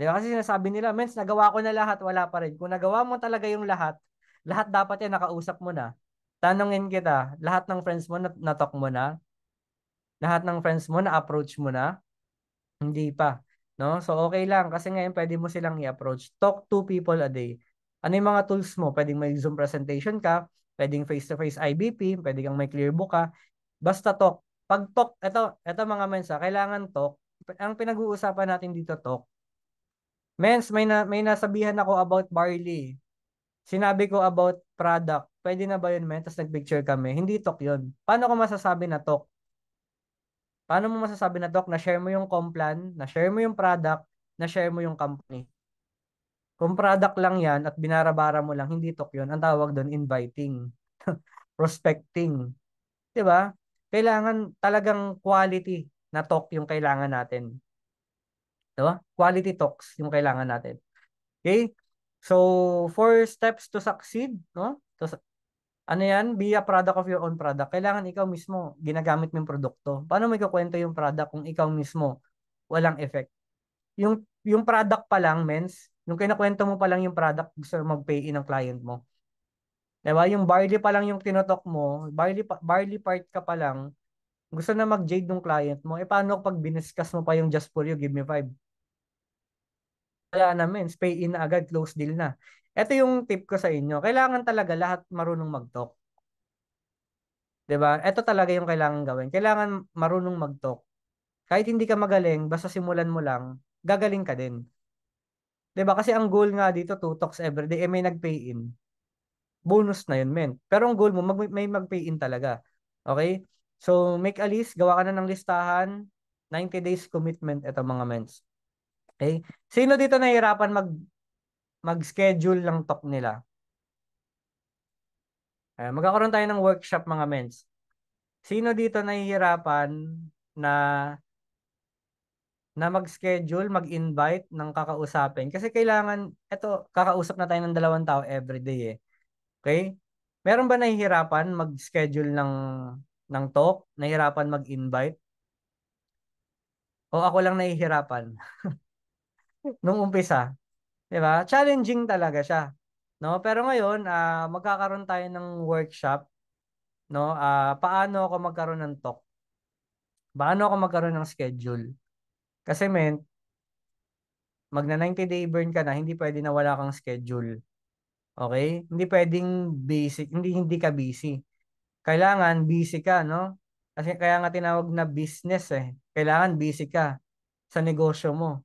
[SPEAKER 2] 'Di ba? Kasi sinasabi nila, mens, nagawa ko na lahat, wala pa rin. Kung nagawa mo talaga yung lahat dapat yan nakausap mo na. Tanungin kita, lahat ng friends mo na-talk mo na? Lahat ng friends mo na-approach mo na? Hindi pa. No? So, okay lang. Kasi ngayon, pwede mo silang i-approach. Talk to people a day. Ano yung mga tools mo? Pwedeng may Zoom presentation ka, pwedeng face-to-face IBP, pwede kang may clearbook ka. Basta talk. Pag talk, ito mga mensa, kailangan talk. Ang pinag-uusapan natin dito talk. Mens, may nasabihan ako about barley. Sinabi ko about product. Pwede na ba yun, men? Tapos nag-picture kami. Hindi talk yun. Paano ko masasabi na talk? Paano mo masasabi na doc, na-share mo yung complan, na-share mo yung product, na-share mo yung company? Kung product lang yan at binarabara mo lang, hindi talk yun. Ang tawag doon, inviting. Prospecting. 'Di ba? Kailangan talagang quality na talk yung kailangan natin. 'Di ba? Quality talks yung kailangan natin. Okay? So, 4 steps to succeed, no? Ano yan? Be a product of your own product. Kailangan ikaw mismo ginagamit mo yung produkto. Paano mo ikukwento yung product kung ikaw mismo walang effect? Yung product pa lang, mens, yung kinakwento mo pa lang yung product, gusto mag-pay in ng client mo. Diba? Yung barley pa lang yung tinotok mo, barley part ka pa lang, gusto na mag-jade ng client mo, paano pag biniscuss mo pa yung just for you, give me 5? Wala na, mens, pay in na agad, close deal na. Ito yung tip ko sa inyo. Kailangan talaga lahat marunong mag-talk. 'Di ba? Ito talaga yung kailangan gawin. Kailangan marunong mag-talk. Kahit hindi ka magaling, basta simulan mo lang, gagaling ka din. 'Di ba? Kasi ang goal nga dito, 2 talks every day, may nag-pay in. Bonus na yun, men. Pero ang goal mo, may mag-pay in talaga. Okay? So, make a list, gawa ka na ng listahan, 90 days commitment, ito mga mens. Okay? Sino dito nahihirapan mag-schedule ng talk nila? Magkakaroon tayo ng workshop mga mens. Sino dito nahihirapan na mag-schedule, mag-invite ng kakausapin? Kasi kailangan, eto, kakausap na tayo ng 2 tao everyday eh. Okay? Meron ba nahihirapan mag-schedule ng talk? Nahihirapan mag-invite? O ako lang nahihirapan? Nung umpisa. 'Di ba? Challenging talaga siya. No? Pero ngayon, magkakaroon tayo ng workshop. No? Paano ako magkaroon ng talk? Paano ako magkaroon ng schedule? Kasi men, magna 90-day burn ka na, hindi pwede na wala kang schedule. Okay? Hindi pwedeng basic, hindi ka busy. Kailangan busy ka, no? Kasi kaya nga tinawag na business eh. Kailangan busy ka sa negosyo mo.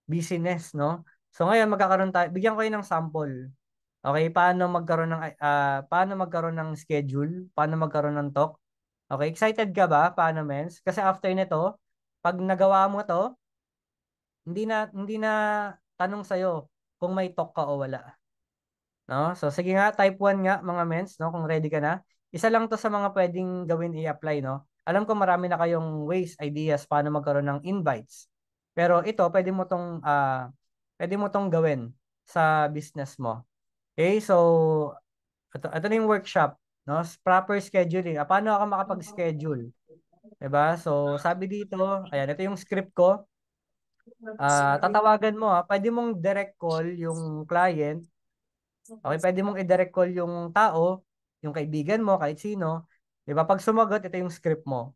[SPEAKER 2] Business, no? So ngayon magkakaroon tayo, bigyan ko kayo ng sample. Okay, paano magkaroon ng schedule, paano magkaroon ng talk. Okay, excited ka ba? Paano, mens? Kasi after nito, pag nagawa mo 'to, hindi na tanong sa'yo kung may talk ka o wala. No? So sige nga, type 1 nga mga mens, no? Kung ready ka na. Isa lang 'to sa mga pwedeng gawin i-apply, no? Alam ko marami na kayong ways, ideas paano magkaroon ng invites. Pero ito, pwede mo tong gawin sa business mo. Okay? So ito na yung workshop, no? Proper scheduling. Paano ako makapag-schedule? 'Di ba? So sabi dito, ayan, ito yung script ko. Tatawagan mo, pwede mong direct call yung client. Okay, pwede mong i-direct call yung tao, yung kaibigan mo, kahit sino. 'Di ba? Pag sumagot, ito yung script mo.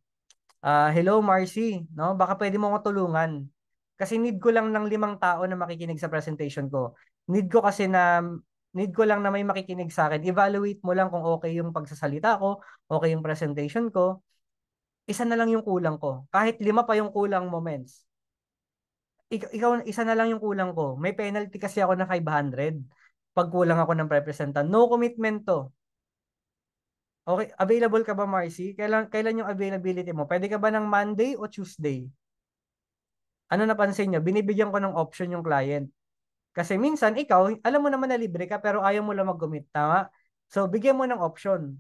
[SPEAKER 2] Hello Marcy, no? Baka pwede mo ko tulungan. Kasi need ko lang ng 5 tao na makikinig sa presentation ko. Need ko kasi na need ko lang na may makikinig sa akin. Evaluate mo lang kung okay yung pagsasalita ko, okay yung presentation ko. Isa na lang yung kulang ko. Kahit 5 pa yung kulang mo, mens. Ikaw, isa na lang yung kulang ko. May penalty kasi ako na 500 pag kulang ako ng representant. No commitment to. Okay, available ka ba, Marcy? Kailan yung availability mo? Pwede ka ba ng Monday o Tuesday? Ano napansin nyo? Binibigyan ko ng option yung client. Kasi minsan, ikaw, alam mo naman na libre ka, pero ayaw mo lang mag-commit. Tama? So, bigyan mo ng option.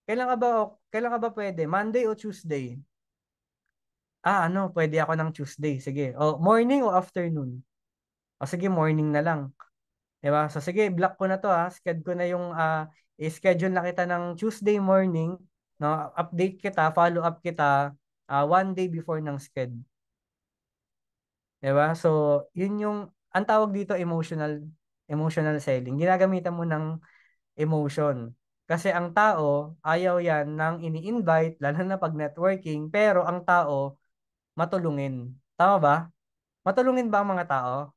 [SPEAKER 2] Kailan ka ba pwede? Monday o Tuesday? Pwede ako ng Tuesday. Sige. O, morning o afternoon? O, sige, morning na lang. Diba? So, sige, block ko na to ha. Schedule ko na yung, i-schedule na kita ng Tuesday morning. No? Update kita, follow up kita, 1 day before ng schedule. Diba? So, yun yung, ang tawag dito emotional selling. Ginagamitan mo ng emotion. Kasi ang tao, ayaw yan ng ini-invite, lalo na pag networking, pero ang tao, matulungin. Tama ba? Matulungin ba ang mga tao?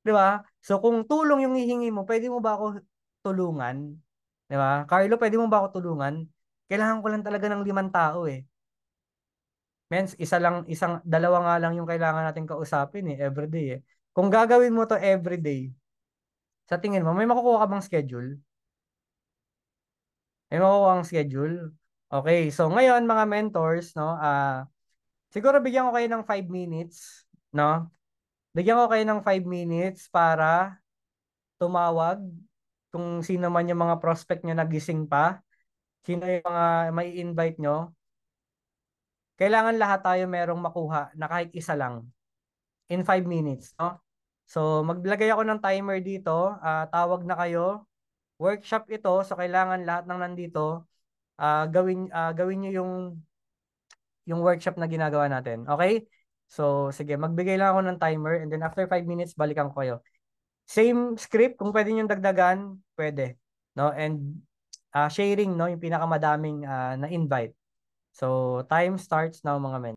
[SPEAKER 2] Di ba? So, kung tulong yung hihingi mo, pwede mo ba ako tulungan? Di ba? Carlo, pwede mo ba ako tulungan? Kailangan ko lang talaga ng 5 tao eh. Mens, dalawa nga lang yung kailangan natin kausapin everyday eh. Kung gagawin mo to everyday, sa tingin mo, may makukuha ka bang schedule? May makukuha kang schedule? Okay, so ngayon mga mentors, no, siguro bigyan ko kayo ng 5 minutes, no? Bigyan ko kayo ng 5 minutes para tumawag kung sino man yung mga prospect nyo nagising pa, sino yung mga may invite nyo. Kailangan lahat tayo merong makuha na kahit isa lang in 5 minutes, no? So, maglagay ako ng timer dito. Tawag na kayo. workshop ito, so kailangan lahat ng nandito gawin niyo yung workshop na ginagawa natin. Okay? So, sige, magbigay lang ako ng timer and then after 5 minutes, balikan ko kayo. Same script, kung pwede nyo dagdagan, pwede. No? And sharing, no? Yung pinakamadaming na invite. So, time starts now mga men.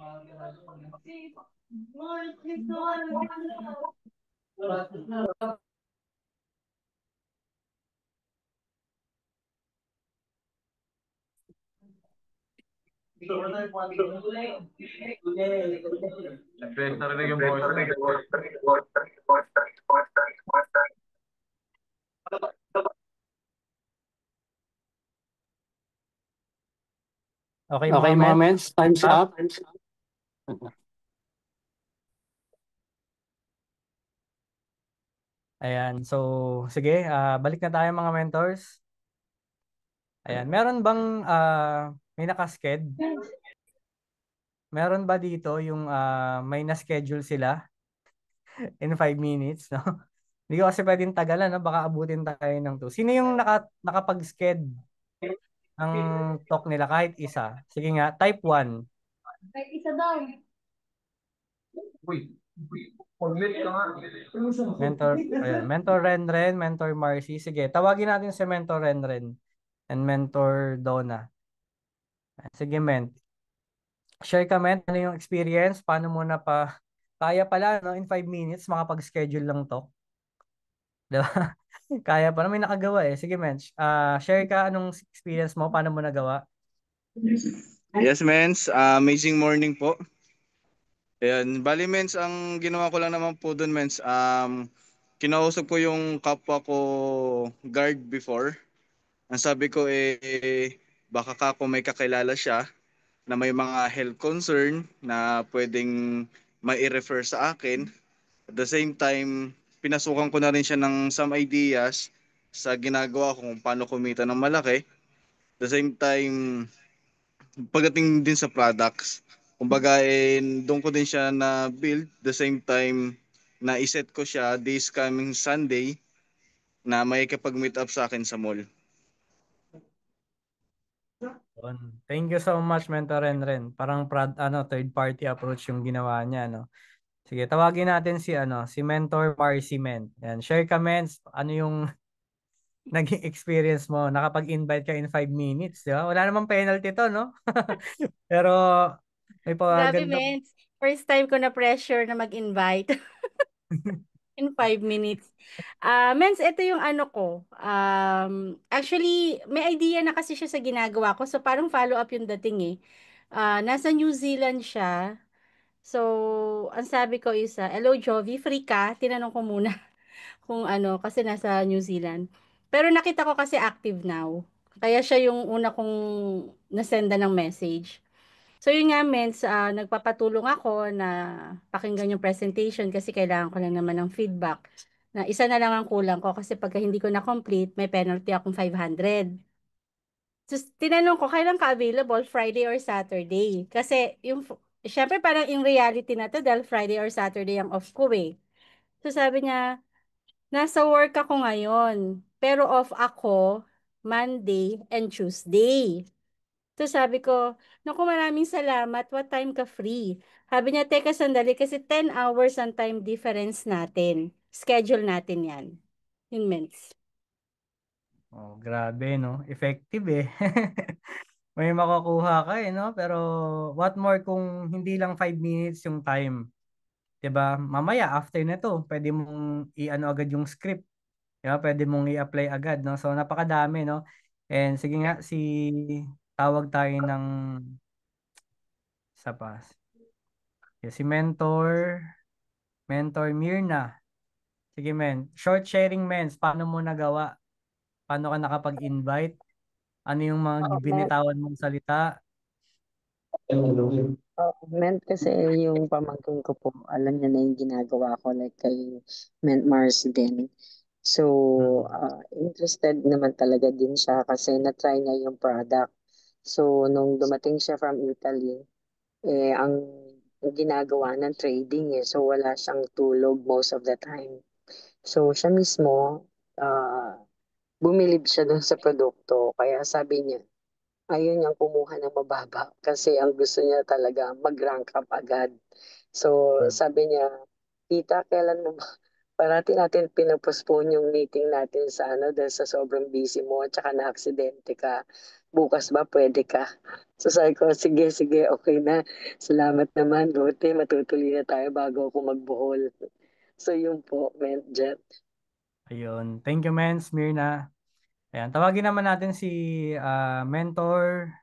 [SPEAKER 2] Okay
[SPEAKER 6] Okay
[SPEAKER 2] mga
[SPEAKER 6] mga
[SPEAKER 2] men.
[SPEAKER 6] mens, time's up.
[SPEAKER 2] Ayan, so sige, balik na tayo mga mentors. Ayan, meron bang may nakasked? Meron ba dito yung may na-schedule sila in 5 minutes, no? Hindi ko kasi pwedeng tagalan, no? Baka abutin tayo ng 2. Sino yung nakapag-sked ng talk nila kahit isa? Sige nga, type 1.
[SPEAKER 5] Kahit isa daw.
[SPEAKER 2] Mentor, ayan, Mentor Renren, Mentor Marcy. Sige, tawagin natin si Mentor Renren and Mentor Donna. Sige, Ment. Share ka, Ment. Ano yung experience? Paano mo na kaya pala, no? In 5 minutes, makapag-schedule lang to. Diba? Kaya pa na may nakagawa eh. Sige, Mench. Share ka anong experience mo, paano mo nagawa?
[SPEAKER 7] Yes, mens. Amazing morning po. Ayan. Bali, mens, ang ginawa ko lang naman po dun, mens, kinausap ko yung kapwa ko guard before. Ang sabi ko baka kako may kakilala siya na may mga health concern na pwedeng mai-refer sa akin. At the same time, pinasukan ko na rin siya ng some ideas sa ginagawa ko kung paano kumita ng malaki. At the same time, pagdating din sa products, kumbaga doon ko din siya na build, the same time na iset ko siya this coming Sunday na may kapag-meet up sa akin sa mall.
[SPEAKER 2] Thank you so much, Mentor Renren. Parang third party approach yung ginawa niya, no? Sige, tawagin natin si Mentor Marcy Men. Yan, share comments, ano yung naging experience mo? Nakapag-invite ka in 5 minutes, di ba? Wala namang penalty to, no? Pero may
[SPEAKER 1] Grabe,
[SPEAKER 2] paganda.
[SPEAKER 1] Mens. First time ko na pressure na mag-invite in 5 minutes. Mens, ito yung ano ko. Actually, may idea na kasi siya sa ginagawa ko. So, parang follow-up yung dating eh. Nasa New Zealand siya. So, ang sabi ko is, hello Jovi, free ka? Tinanong ko muna kung ano, kasi nasa New Zealand. Pero nakita ko kasi active now. Kaya siya yung una kong nasenda ng message. So yun nga, Mens, nagpapatulong ako na pakinggan yung presentation kasi kailangan ko lang naman ng feedback. Na isa na lang ang kulang ko kasi pagka hindi ko na-complete, may penalty akong 500. So, tinanong ko, kailan ka available? Friday or Saturday? Kasi syempre parang in reality na to dahil Friday or Saturday ang off ko eh. So sabi niya, nasa work ako ngayon, pero off ako Monday and Tuesday. So sabi ko, naku maraming salamat, what time ka free? Sabi niya, teka sandali kasi 10 hours ang time difference natin. Schedule natin yan. Yun, Mens.
[SPEAKER 2] Oh, grabe, no? Effective eh. May makukuha ka eh, no? Pero what more kung hindi lang 5 minutes yung time. 'Di ba? Mamaya after nito, pwede mong i-ano agad yung script. 'Di ba? Pwede mong i-apply agad, no? So napakadami, no? And sige nga tawag tayo ng isa pa. Si Mentor Mirna. Sige, short sharing, paano mo nagawa? Paano ka nakapag-invite? Ano yung mga
[SPEAKER 3] Oo,
[SPEAKER 2] binitawan mong salita?
[SPEAKER 3] Meant kasi yung pamangkin ko po, alam niya na yung ginagawa ko, like kay Ment Mars din. So, interested naman talaga din siya kasi na-try niya yung product. So, nung dumating siya from Italy, ang ginagawa ng trading eh. So, wala siyang tulog most of the time. So, siya mismo, bumilib siya dun sa produkto. Kaya sabi niya, ayaw niyang kumuha ng mababa kasi ang gusto niya talaga mag-rank up agad. So, sabi niya, tita, kailan mo ba? Parati natin pinapostpone yung meeting natin sa dahil sa sobrang busy mo at saka na-aksidente ka. bukas ba pwede ka? So sabi ko, sige, sige, okay na. Salamat naman, buti matutuloy na tayo bago ako magbuhol. So yun po, Jet.
[SPEAKER 2] Ayun. Thank you, Mens, Mirna. Ayan, tawagin naman natin si Mentor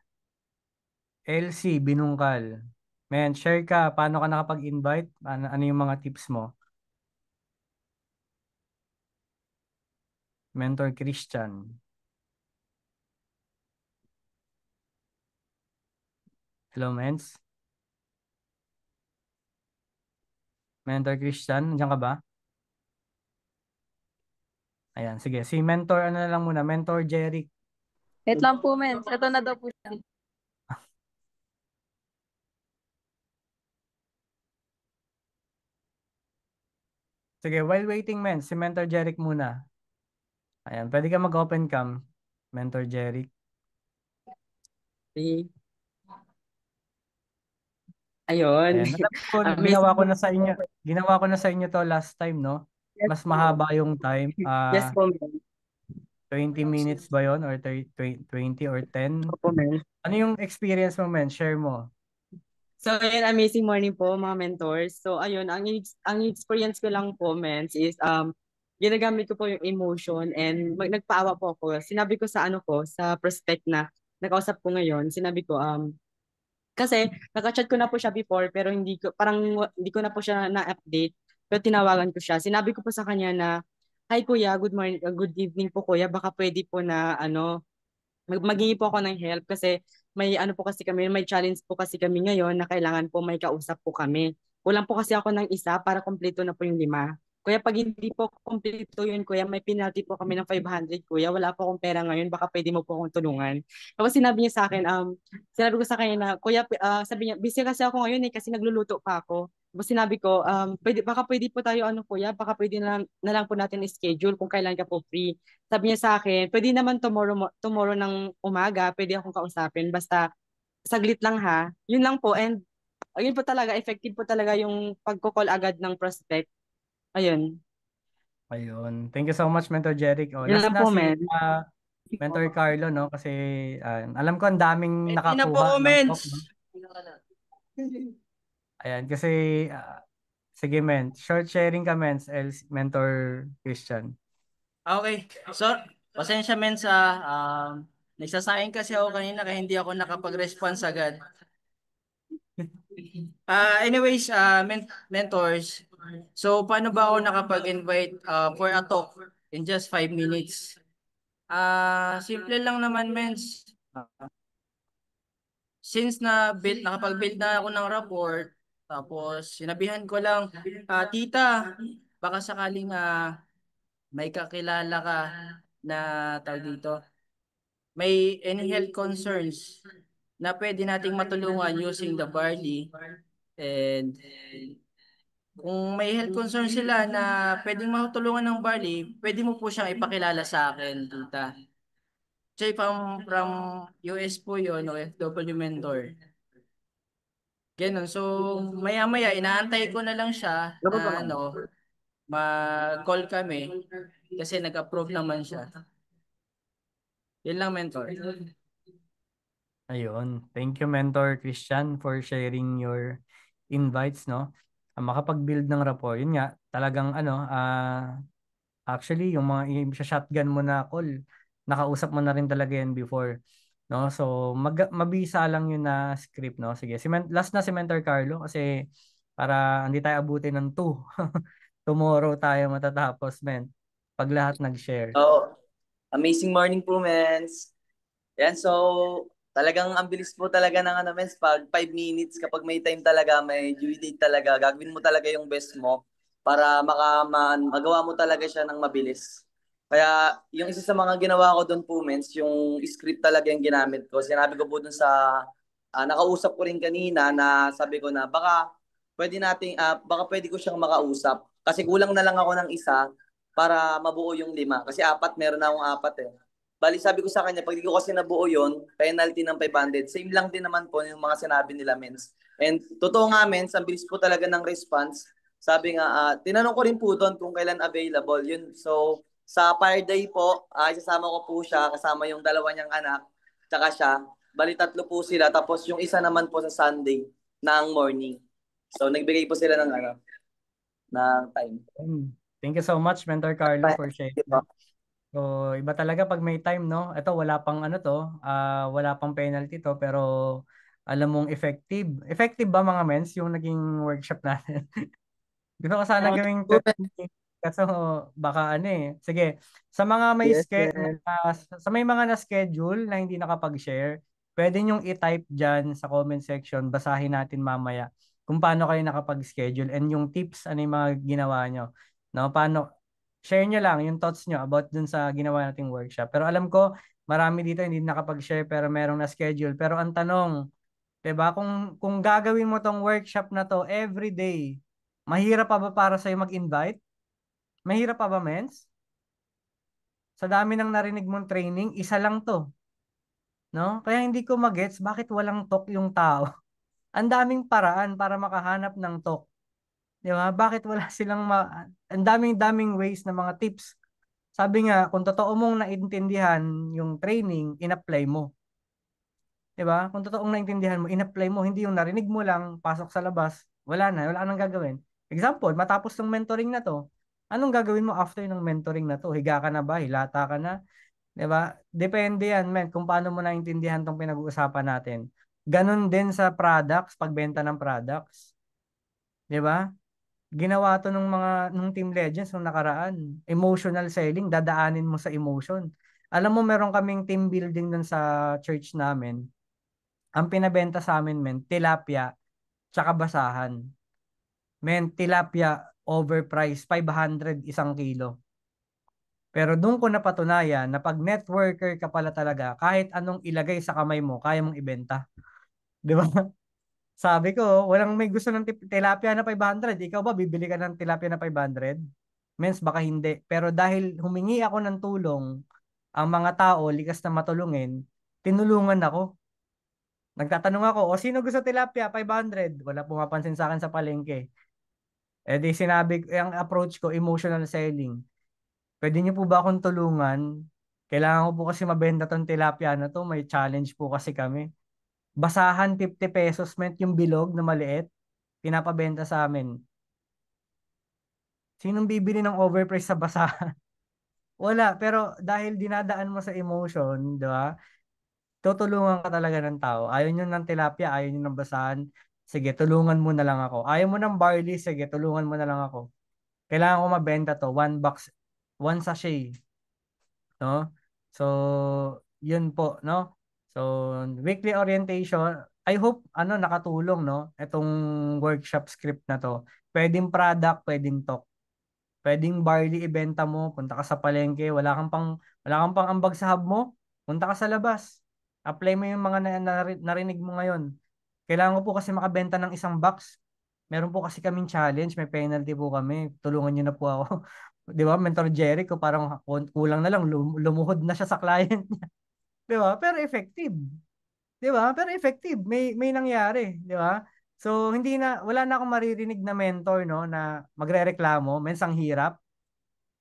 [SPEAKER 2] LC Binungkal. Men, share ka. Paano ka nakapag-invite? Ano yung mga tips mo? Mentor Christian. Hello, Mens. Mentor Christian, nandiyan ka ba? Ayan, sige. Si Mentor, ano na lang muna? Mentor Jeric.
[SPEAKER 6] Wait lang po, men. Ito na daw po siya.
[SPEAKER 2] Sige, while waiting, men, si Mentor Jeric muna. Ayan, pwede ka mag-open cam, Mentor Jeric.
[SPEAKER 8] Ayun.
[SPEAKER 2] Ayan, alam ko,
[SPEAKER 8] Amazing.
[SPEAKER 2] ginawa ko na sa inyo to last time, no?
[SPEAKER 8] Yes
[SPEAKER 2] Mas
[SPEAKER 8] po.
[SPEAKER 2] mahaba yung time.
[SPEAKER 8] Yes po, men.
[SPEAKER 2] 20 minutes ba yon or 30, 20 or 10?
[SPEAKER 8] Opo, men.
[SPEAKER 2] Ano yung experience mo, men? Share mo.
[SPEAKER 8] So, ayun, amazing morning po, mga mentors. So, ayun, ang experience ko lang po, mens, is ginagamit ko po yung emotion and nagpaawa po ako. Sinabi ko sa ano ko, sa prospect na nakausap ko ngayon, sinabi ko, kasi naka-chat ko na po siya before pero hindi ko na po siya na-update. Pero tinawagan ko siya. Sinabi ko po sa kanya na, "Hi kuya, good morning, good evening po kuya. Baka pwede po na ano, maghingi po ako ng help kasi may ano po kasi kami, may challenge po kasi kami ngayon na kailangan po may kausap po kami. Kulang po kasi ako ng isa para kumpleto na po yung 5. Kuya, pag hindi po kumpleto yun, kuya, may penalty po kami ng 500, kuya. Wala po akong pera ngayon, baka pwede mo po akong tulungan. Tapos sinabi niya sa akin, sinabi ko sa kanya na, kuya, sabi niya, busy kasi ako ngayon kasi nagluluto pa ako. Tapos sinabi ko, baka pwede po tayo, ano kuya, baka pwede na lang po natin schedule kung kailan ka po free. Sabi niya sa akin, pwede naman tomorrow ng umaga, pwede akong kausapin, basta saglit lang ha. Yun lang po, and ayun po talaga, effective po talaga yung pagko-call agad ng prospect. Ayun.
[SPEAKER 2] Ayun. Thank you so much, Mentor Jeric. Oh,
[SPEAKER 8] Yun
[SPEAKER 2] last
[SPEAKER 8] lang
[SPEAKER 2] na
[SPEAKER 8] po,
[SPEAKER 2] si
[SPEAKER 8] men.
[SPEAKER 2] Mentor Carlo, no? Kasi alam ko ang daming
[SPEAKER 4] Hindi na po
[SPEAKER 2] nakakuha ng
[SPEAKER 4] comments.
[SPEAKER 2] talk, no? Ayan, kasi sige, men. Short sharing ka, Mentor Christian.
[SPEAKER 4] Okay. So, pasensya men sa nagsasayang kasi ako kanina kaya hindi ako nakapag-response agad. Anyways, mentors. So, paano ba ako nakapag-invite for a talk in just 5 minutes? Simple lang naman, mens. Since nakapag-build na ako ng rapport, tapos sinabihan ko lang, tita, baka sakaling may kakilala ka na tawag dito, may any health concerns na pwede nating matulungan using the barley. And kung may health concern sila na pwedeng matulungan ng barley, pwede mo po siyang ipakilala sa akin, tita. Jay, from US po yun, OFW mentor. Ganun. So, maya-maya, inaantay ko na lang siya na mag-call kami kasi nag-approve naman siya. Yun lang, mentor.
[SPEAKER 2] Ayun. Thank you, Mentor Christian, for sharing your invites, no? Makapag-build ng rapport. Yun nga, talagang actually, yung mga shotgun mo na call, nakausap mo na rin talaga yan before. No? So, mabisa lang yun na script, no? Sige, last na si Mentor Carlo kasi para hindi tayo abutin ng 2. Tomorrow tayo matatapos, men. Pag lahat nag-share.
[SPEAKER 4] So, amazing morning po, mens. Yan, so talagang ang bilis po talaga ng mens, pag 5 minutes, kapag may time talaga, may due date talaga, gagawin mo talaga yung best mo para magawa mo talaga siya ng mabilis. Kaya yung isa sa mga ginawa ko doon po, mens, yung script talaga yung ginamit ko. Sinabi ko po doon sa nakausap ko rin kanina na sabi ko na baka pwede ko siyang makausap kasi kulang na lang ako ng isa para mabuo yung 5. Kasi meron na akong 4 eh. Bali, sabi ko sa kanya, pag di ko kasi nabuo yun, penalty ng 500. Same lang din naman po yung mga sinabi nila, mens. And totoo nga, mens, ang bilis po talaga ng response. Sabi nga, tinanong ko rin po doon kung kailan available. Yun, so, sa Fire Day po, isasama ko po siya, kasama yung 2 niyang anak. tsaka siya. Bali, 3 po sila. Tapos yung isa naman po sa Sunday ng morning. So, nagbigay po sila ng ng time.
[SPEAKER 2] Thank you so much, Mentor Carlo, for sharing.
[SPEAKER 4] Diba?
[SPEAKER 2] So, iba talaga pag may time, no? Ito, wala pang wala pang penalty to, pero alam mong effective. Effective ba mga mens yung naging workshop natin? Gusto ko sana gawing 30 kaso baka Sige, sa mga may
[SPEAKER 8] Yes,
[SPEAKER 2] sa may mga na-schedule na hindi nakapag-share, pwede nyong i-type dyan sa comment section, basahin natin mamaya kung paano kayo nakapag-schedule and yung tips, ano yung mga ginawa nyo. No, paano, share nyo lang yung thoughts nyo about dun sa ginawa nating workshop. Pero alam ko, marami dito hindi nakapag-share pero merong na-schedule. Pero ang tanong, 'di ba, kung gagawin mo tong workshop na to every day, mahirap pa ba para sa'yo mag-invite? Mahirap pa ba, mens? Sa dami ng narinig mong training, isa lang to. No? Kaya hindi ko magets bakit walang talk yung tao. Ang daming paraan para makahanap ng talk. Di ba? Bakit wala ang daming ways na mga tips. Sabi nga, kung totoo mong naintindihan yung training, in-apply mo. 'Di ba? Kung totoong naintindihan mo, in-apply mo, hindi yung narinig mo lang, pasok sa labas, wala ka nang gagawin. Example, matapos ng mentoring na to, anong gagawin mo after ng mentoring na to? Higa ka na ba? Hilata ka na? 'Di ba? Depende yan, men, kung paano mo naintindihan tong pinag-uusapan natin. Ganon din sa products, pagbenta ng products. 'Di ba? Ginawa to nung Team Legends nung nakaraan. Emotional selling, dadaanin mo sa emotion. Alam mo, meron kaming team building dun sa church namin. Ang pinabenta sa amin, men, tilapia, tsaka basahan. Men, tilapia, overpriced, 500 isang kilo. Pero doon ko napatunayan na pag networker ka pala talaga, kahit anong ilagay sa kamay mo, kaya mong ibenta. Di ba? Sabi ko, walang may gusto ng tilapia na 500. Ikaw ba, bibili ka ng tilapia na 500? Mens, baka hindi. Pero dahil humingi ako ng tulong, ang mga tao, likas na matulungin, tinulungan ako. Nagtatanong ako, o sino gusto tilapia? 500. Wala pumapansin sa akin sa palengke. Eh di sinabi, ang approach ko, emotional selling. Pwede niyo po ba akong tulungan? Kailangan ko po kasi mabenta tong tilapia na to. May challenge po kasi kami. Basahan 50 pesos, meant yung bilog na maliit. Pinapabenta sa amin. Sinong bibili ng overpriced sa basahan? Wala. Pero dahil dinadaan mo sa emotion, di ba? Tutulungan ka talaga ng tao. Ayaw nyo ng tilapia, ayaw nyo ng basahan. Sige, tulungan mo na lang ako. Ayaw mo ng barley, sige, tulungan mo na lang ako. Kailangan ko mabenta to. 1 box, 1 sachet. No? So, yun po, no? So, weekly orientation. I hope, nakatulong, no? Itong workshop script na to. Pwedeng product, pwedeng talk. Pwedeng barley ibenta mo, punta ka sa palengke, wala kang pang ambag sa hub mo, punta ka sa labas. Apply mo yung mga narinig mo ngayon. Kailangan ko po kasi makabenta ng 1 box. Meron po kasi kaming challenge, may penalty po kami. Tulungan niyo na po ako. 'Di ba? Mentor Jericho parang kulang na lang lumuhod na siya sa client niya. 'Di ba? Pero effective. 'Di ba? Pero effective. May nangyari, 'di ba? So wala na akong maririnig na mentor, no, na magrereklamo, mens ang hirap.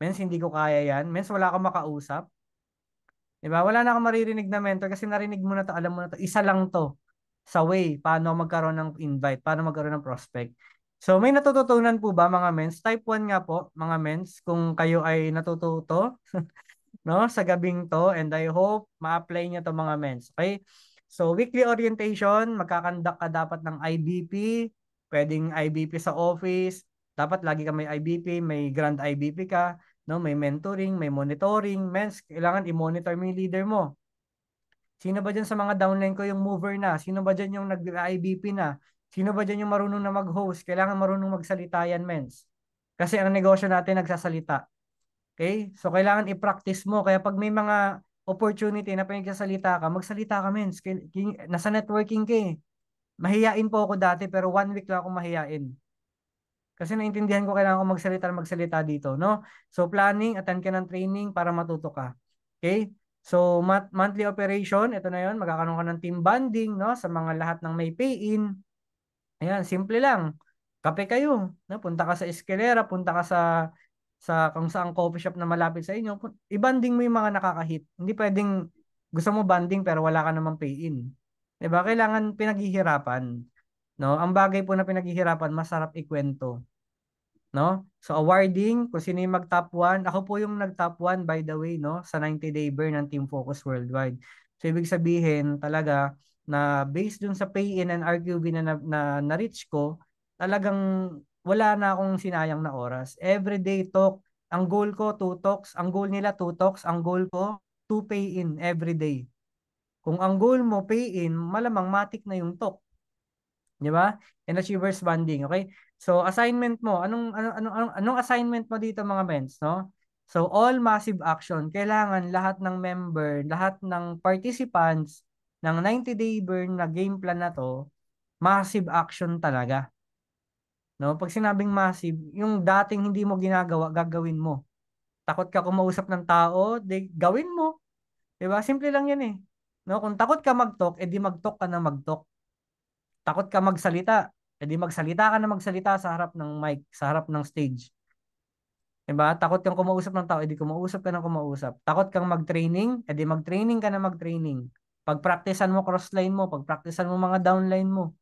[SPEAKER 2] Mens hindi ko kaya 'yan. Mens wala akong makausap. 'Di ba? Wala na akong maririnig na mentor kasi narinig mo na 'to, alam mo na 'to. Isa lang 'to sa way paano magkaroon ng invite, paano magkaroon ng prospect. So may natututunan po ba mga mens? Type 1 nga po mga mens kung kayo ay natututo no sa gabing to, and I hope ma-apply niyo to mga mens. Okay? So weekly orientation, magkakandak ka dapat ng IBP, pwedeng IBP sa office, dapat lagi ka may IBP, may grand IBP ka, no, may mentoring, may monitoring. Mens, kailangan i-monitor mo yung leader mo. Sino ba dyan sa mga downline ko yung mover na? Sino ba dyan yung nag-IBP na? Sino ba dyan yung marunong na mag-host? Kailangan marunong magsalita yan, mens. Kasi ang negosyo natin nagsasalita. Okay? So, kailangan i-practice mo. Kaya pag may mga opportunity na pinagsasalita ka, magsalita ka, mens. Nasa networking ka eh. Mahiyain po ako dati, pero 1 week lang ako mahiyain. Kasi naintindihan ko kailangan ko magsalita dito, no? So, planning, attend ka ng training para matuto ka. Okay? So, monthly operation, ito na yon, magkakaroon ka ng team bonding, no? Sa mga lahat ng may pay-in. Ayan, simple lang. Kape kayo, no? Punta ka sa Escalera, punta ka sa kung saang coffee shop na malapit sa inyo, i-banding mo yung mga nakakahit. Hindi pwedeng Gusto mo banding pero wala ka namang pay-in. 'Di ba? Kailangan pinaghihirapan, no? Ang bagay po na pinaghihirapan, masarap ikwento, no? So awarding, kung sino yung mag-top 1, ako po yung nag-top 1 by the way, no, sa 90-day burn ng Team Focus Worldwide. So ibig sabihin talaga na based dun sa pay-in and RQB na reach ko, talagang wala na akong sinayang na oras. Everyday talk, ang goal ko 2 talks, ang goal nila 2 talks, ang goal ko 2 pay-in everyday. Kung ang goal mo pay-in, malamang matik na yung talk. Di ba? And achievers bonding, okay? So assignment mo, anong assignment mo dito mga mens, no? So all massive action, kailangan lahat ng member, lahat ng participants ng 90-day burn na game plan na to, massive action talaga. No? Pag sinabing massive, yung dating hindi mo ginagawa, gagawin mo. Takot ka kumausap ng tao, gawin mo. 'Di ba? Simple lang 'yan eh. No, kung takot ka mag-talk, edi mag-talk ka na mag-talk. Takot ka magsalita, edi magsalita ka na magsalita sa harap ng mic, sa harap ng stage. 'Di ba? Takot kang kumausap ng tao, edi kumausap ka ng kumausap. Takot kang mag-training, edi mag-training ka na mag-training. Pag-practicean mo crossline mo, pag-practicean mo mga downline mo.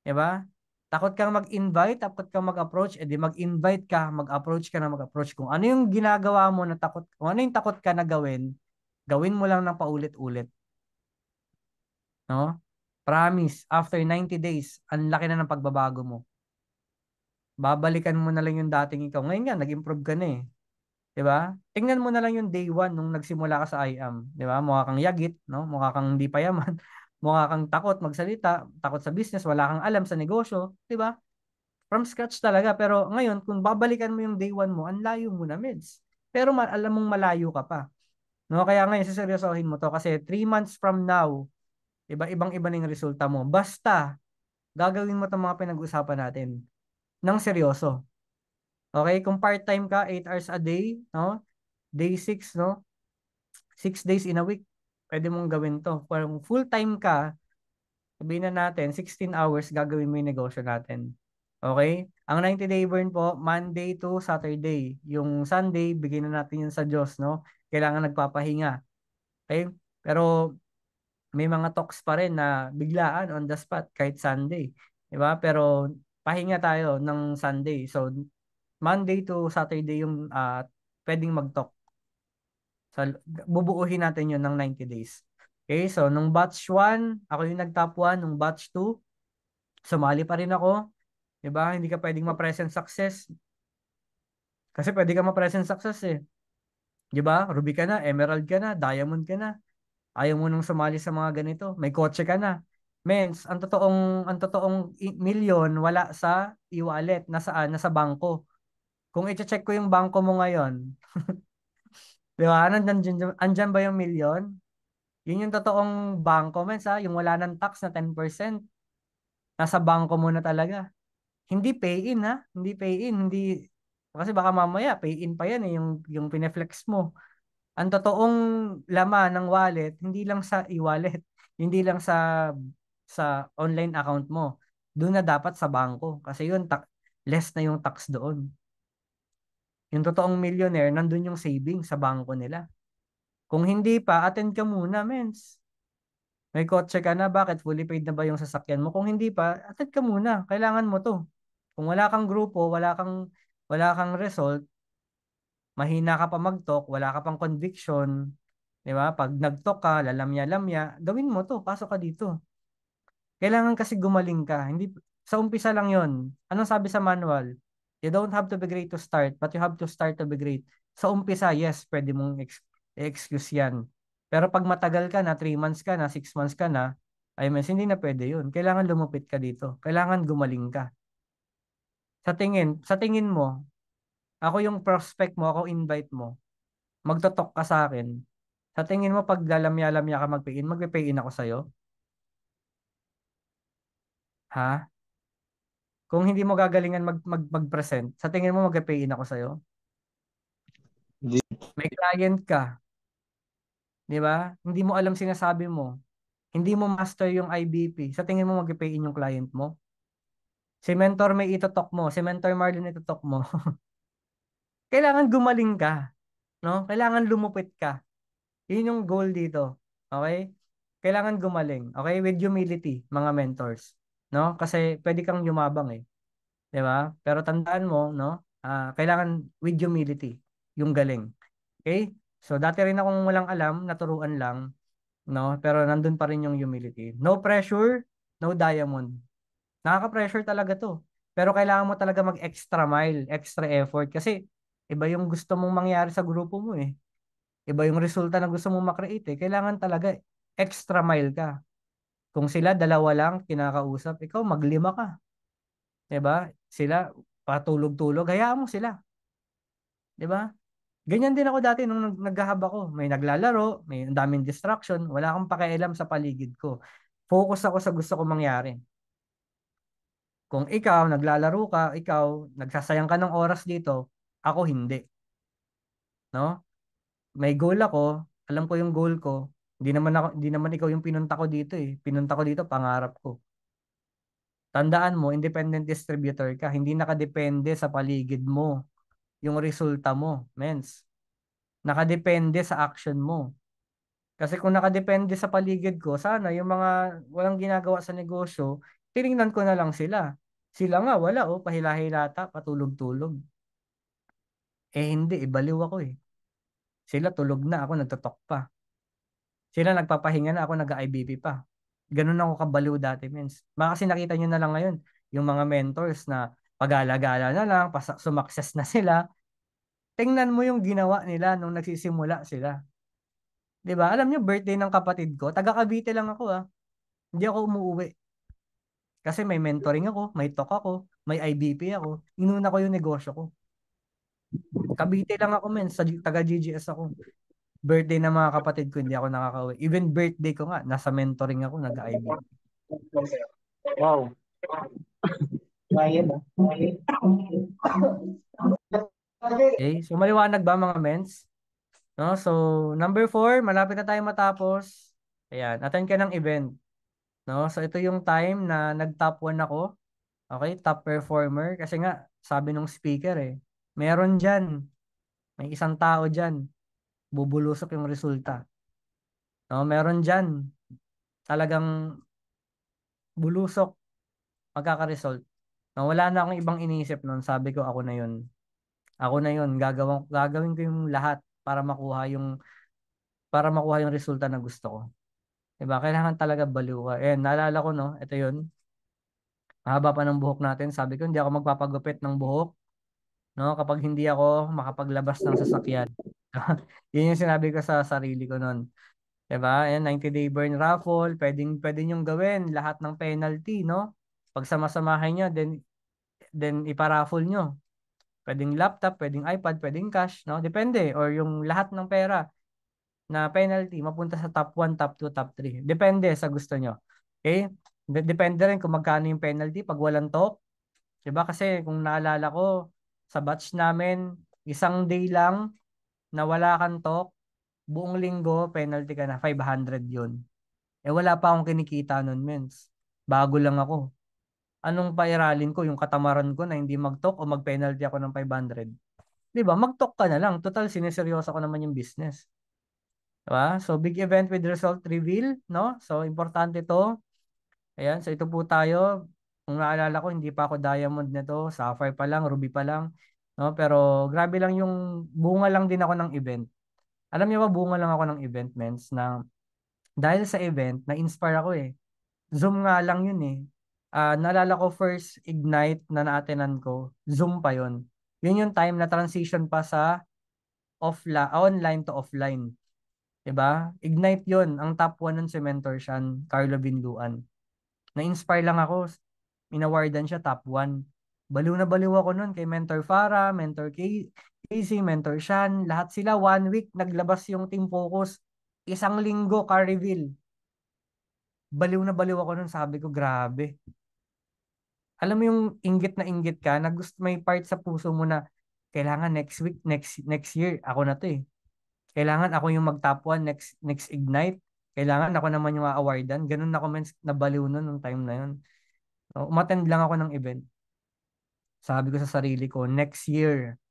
[SPEAKER 2] 'Di ba? Takot kang mag-invite, takot kang mag-approach, edi mag-invite ka, mag-approach ka na mag-approach. Kung ano yung ginagawa mo na takot, kung ano yung takot ka na gawin, gawin mo lang ng paulit-ulit. No? Promise, after 90 days, ang laki na ng pagbabago mo. Babalikan mo na lang yung dating ikaw. Ngayon nga, nag-improve ka na eh. 'Di ba? Tingnan mo na lang yung day 1 nung nagsimula ka sa IAM, 'di ba? Mukha kang yagit, no? Mukha kang hindi payaman, mukha kang takot magsalita, takot sa business, wala kang alam sa negosyo, 'di ba? From scratch talaga. Pero ngayon, kung babalikan mo yung day 1 mo, ang layo mo na, meds. Pero alam mong malayo ka pa. No? Kaya ngayon, siseryosohin mo to kasi 3 months from now, ibang-iba na yung resulta mo. Basta, gagawin mo itong mga pinag-usapan natin ng seryoso. Okay? Kung part-time ka, 8 hours a day, no? Day 6, no? 6 days in a week, pwede mong gawin to. Kung full-time ka, sabihin na natin, 16 hours gagawin mo yung negosyo natin. Okay? Ang 90-day burn po, Monday to Saturday. Yung Sunday, bigyan na natin yun sa Diyos, no? Kailangan nagpapahinga. Okay? Pero may mga talks pa rin na biglaan on the spot kahit Sunday. Diba? Pero pahinga tayo ng Sunday. So, Monday to Saturday yung pwedeng mag-talk. So, bubuuhin natin yun ng 90 days. Okay? So, nung batch 1, ako yung nag-top 1. Nung batch 2, sumali pa rin ako. Diba? Hindi ka pwedeng ma-present success. Kasi pwede ka ma-present success eh. Diba? Ruby ka na, emerald ka na, diamond ka na. Ayaw mo nang sumali sa mga ganito. May kotse ka na. Mens, ang totoong milyon wala sa e-wallet, nasa bangko. Kung i-check ko yung bangko mo ngayon, di ba? Andyan ba yung milyon? Yun yung totoong bangko, mens ha? Yung wala ng tax na 10%. Nasa bangko mo na talaga. Hindi pay-in ha? Hindi pay-in, hindi kasi baka mamaya pay-in pa yan eh, yung pineflex mo. Ang totoong laman ng wallet, hindi lang sa e-wallet, hindi lang sa online account mo. Doon na dapat sa bangko. Kasi yun, less na yung tax doon. Yung totoong millionaire, nandun yung saving sa bangko nila. Kung hindi pa, attend ka muna, mens. May kotse ka na, bakit? Fully paid na ba yung sasakyan mo? Kung hindi pa, attend ka muna. Kailangan mo to. Kung wala kang grupo, wala kang result, mahina ka pa mag-talk, wala ka pang conviction, di ba? Pag nag-talk ka, lalamya-lamya, gawin mo to, pasok ka dito. Kailangan kasi gumaling ka. Hindi, sa umpisa lang yon. Anong sabi sa manual? You don't have to be great to start, but you have to start to be great. Sa umpisa, yes, pwede mong excuse yan. Pero pag matagal ka na, 3 months ka na, 6 months ka na, ay mas hindi na pwede yun. Kailangan lumupit ka dito. Kailangan gumaling ka. Sa tingin mo, ako yung prospect mo, ako invite mo, magtotok ka sa akin. Sa tingin mo, pag lalamya-lamya ka magpe-pay-in ako sa'yo? Ha? Kung hindi mo gagalingan mag-present, sa tingin mo magpe-pay-in ako sa'yo? May client ka, di ba? Hindi mo alam sinasabi mo. Hindi mo master yung IBP. Sa tingin mo magpe-pay-in yung client mo? Si mentor may itotok mo, si mentor Marlon itotok mo. Kailangan gumaling ka, no? Kailangan lumupit ka. Yun yung goal dito. Okay? Kailangan gumaling. Okay? With humility, mga mentors. No? Kasi pwede kang yumabang eh. 'Di ba? Pero tandaan mo, no? Kailangan with humility, yung galing. Okay? So dati rin akong walang alam, naturuan lang, no? Pero nandun pa rin yung humility. No pressure, no diamond. Nakaka-pressure talaga 'to. Pero kailangan mo talaga mag-extra mile, extra effort kasi iba yung gusto mong mangyari sa grupo mo eh. Iba yung resulta na gusto mong makreate eh. Kailangan talaga extra mile ka. Kung sila dalawa lang kinakausap, ikaw maglima ka. 'Di ba? Sila patulog-tulog, hayaan mo sila. 'Di ba? Ganyan din ako dati nung naghahab ako. May naglalaro, may ang daming distraction, wala akong pakialam sa paligid ko. Focus ako sa gusto kong mangyari. Kung ikaw naglalaro ka, ikaw nagsasayang ka ng oras dito, ako hindi, no? May goal ako, alam ko yung goal ko. Hindi naman ikaw yung pinunta ko dito eh. Pinunta ko dito pangarap ko. Tandaan mo, independent distributor ka, hindi nakadepende sa paligid mo yung resulta mo, mens. Nakadepende sa action mo. Kasi kung nakadepende sa paligid ko, sana yung mga walang ginagawa sa negosyo, tiningnan ko na lang sila. Sila nga, wala oh, pahila-hilata, patulog-tulog. Hindi, ibaliw ako eh. Sila tulog na, ako nagtotok pa. Sila nagpapahinga na, ako nag-IBP pa. Ganun ako kabaliw dati, mens. Baka kasi nakita nyo na lang ngayon, yung mga mentors na pag-alagala na lang, sumakses na sila. Tingnan mo yung ginawa nila nung nagsisimula sila. 'Di ba? Alam niyo birthday ng kapatid ko, taga Cavite lang ako ah. Hindi ako umuwi kasi may mentoring ako, may talk ako, may IBP ako. Inuna ko yung negosyo ko. Cavite lang ako men, sa taga GGS ako. Birthday ng mga kapatid ko hindi ako nakakauwi. Even birthday ko nga, nasa mentoring ako, nag-IBP. Wow. Okay, so maliwanag ba mga mens? No, so number 4, malapit na tayo matapos. Ayan, attend ka ng event. No, so ito yung time na nag-top 1 ako. Okay, top performer. Kasi nga, sabi nung speaker eh, meron dyan, may isang tao dyan, bubulusok yung resulta. No, meron dyan, talagang bulusok, magkaka-result. No, wala na akong ibang iniisip nun. Sabi ko, ako na yun. Ako na yun. Gagawin ko yung lahat para makuha yung resulta na gusto ko. Diba? Kailangan talaga baliw ka. Naalala ko, no? Ito yun. Mahaba pa ng buhok natin. Sabi ko, hindi ako magpapagupit ng buhok, no? Kapag hindi ako makapaglabas ng sasakyan. Yun yung sinabi ko sa sarili ko noon. 'Di ba? 90-day burn raffle, pwede niyong gawin lahat ng penalty, no? Pag sama-samahin niyo, then iparaffle niyo. Pwedeng laptop, pwedeng iPad, pwedeng cash, no? Depende or yung lahat ng pera na penalty mapunta sa top 1, top 2, top 3. Depende sa gusto niyo. Okay? Depende rin kung magkano yung penalty pag walang talk. 'Di ba? Kasi kung naalala ko sa batch namin, isang day lang na wala kang talk, buong linggo, penalty ka na, 500 yun. Wala pa akong kinikita nun, mens. Bago lang ako. Anong pairalin ko? Yung katamaran ko na hindi mag-talk o mag-penalty ako ng 500. Di ba? Mag-talk ka na lang. Total, sineseryoso ko naman yung business. Diba? So, big event with result reveal, no? So, importante to. Ayan, so ito po tayo. Kung naalala ko, hindi pa ako diamond nito. Sapphire pa lang, ruby pa lang. No? Pero, grabe lang yung bunga lang din ako ng event. Alam niyo ba, bunga lang ako ng event, mens, na dahil sa event, na-inspire ako eh. Zoom nga lang yun eh. Naalala ko first Ignite na na-attenan ko, Zoom pa yun. Yun yung time na transition pa sa online to offline. 'Di ba? Ignite yun. Ang top 1 nun si Mentor Shan, Carlo Binduan. Na-inspire lang ako. Inawardan siya top 1. Baliw na baliw ako nun kay Mentor Farah, Mentor Casey, Mentor Shan. Lahat sila 1 week naglabas yung Team Focus. Isang linggo car reveal. Baliw na baliw ako nun. Sabi ko, grabe. Alam mo yung inggit na inggit ka, na gusto may part sa puso mo na kailangan next week, next year, ako na to eh. Kailangan ako yung mag-top 1 next Ignite. Kailangan ako naman yung awardan. Ganun ako nabaliw nun nung time na yun. So, umattend lang ako ng event. Sabi ko sa sarili ko, next year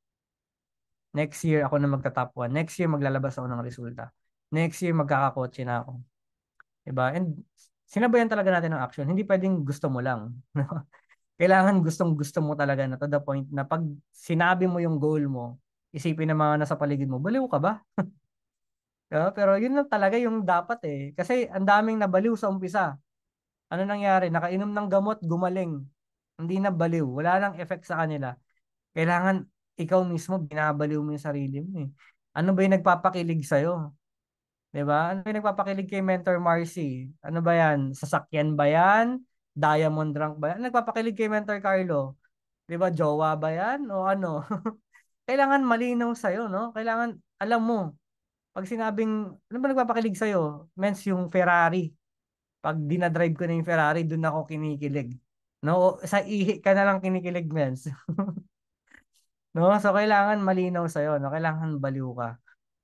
[SPEAKER 2] ako na magta-top 1. Next year maglalabas ako ng resulta. Next year, magkakakotse na ako. Diba? And sinabayan talaga natin ng action. Hindi pwedeng gusto mo lang. Kailangan gustong-gusto mo talaga na to the point na pag sinabi mo yung goal mo, isipin ng mga nasa paligid mo, baliw ka ba? Pero yun lang talaga yung dapat eh. Kasi ang daming nabaliw sa umpisa. Ano nangyari? Nakainom ng gamot, gumaling. Hindi na baliw. Wala lang effect sa kanila. Kailangan ikaw mismo binabaliw mo yung sarili mo eh. Ano ba yung nagpapakilig sa'yo? 'Di ba? Ano ba yung nagpapakilig kay Mentor Marcy? Ano ba yan? Sasakyan ba yan? Diamond rank ba yan? Ano nagpapakilig kay Mentor Carlo? 'Di ba? Jowa ba yan? O ano? Kailangan malinaw sa'yo, no? Kailangan alam mo. Pag sinabing, ano ba nagpapakilig sa'yo? Mens yung Ferrari. Pag dinadrive ko na yung Ferrari, doon ako kinikilig. No? Sa ihi ka na lang kinikilig, mens. No? So, kailangan malinaw sa'yo. No? Kailangan baliw ka.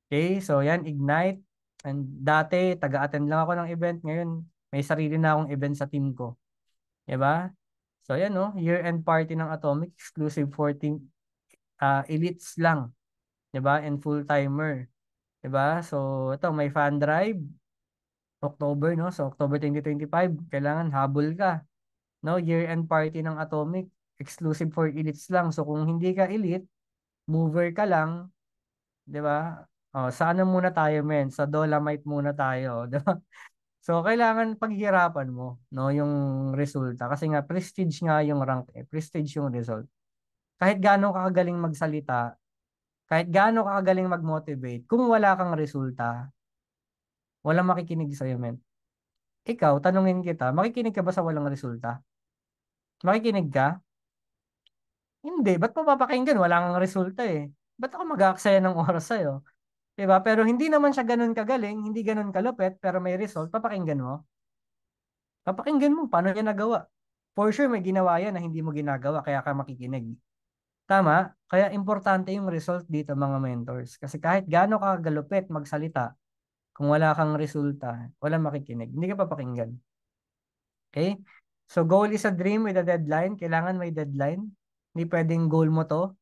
[SPEAKER 2] Okay? So, yan, Ignite. And dati, taga-attend lang ako ng event. Ngayon, may sarili na akong event sa team ko. Diba? So, yan, no? Year-end party ng Atomic. Exclusive 14 elites lang. Diba? And full-timer. Diba? So, ito, may fan drive. October, no? So, October 2025. Kailangan habol ka. No? Year-end party ng Atomic. Exclusive for elites lang. So, kung hindi ka elite, mover ka lang, 'di ba? Oh, sa ano muna tayo, men? Sa Dolomite muna tayo, 'di ba? So kailangan paghirapan mo, no, yung resulta kasi nga prestige nga yung rank eh, prestige yung result. Kahit gaano ka kagaling magsalita, kahit gaano ka kagaling mag-motivate, kung wala kang resulta, walang makikinig sa iyo, men. Ikaw, tanungin kita, makikinig ka ba sa walang resulta? Makikinig ka? Hindi, ba't mo papakinggan? Wala kang resulta eh. Ba't ako mag-aaksaya ng oras sa'yo? Diba? Pero hindi naman siya ganun kagaling, hindi ganun kalupit, pero may result, papakinggan mo. Papakinggan mo, paano niya nagawa. For sure, may ginawa yan na hindi mo ginagawa, kaya ka makikinig. Tama? Kaya importante yung result dito, mga mentors. Kasi kahit gaano ka galupit magsalita, kung wala kang resulta, walang makikinig. Hindi ka papakinggan. Okay? So, goal is a dream with a deadline. Kailangan may deadline. Hindi pwedeng goal mo to,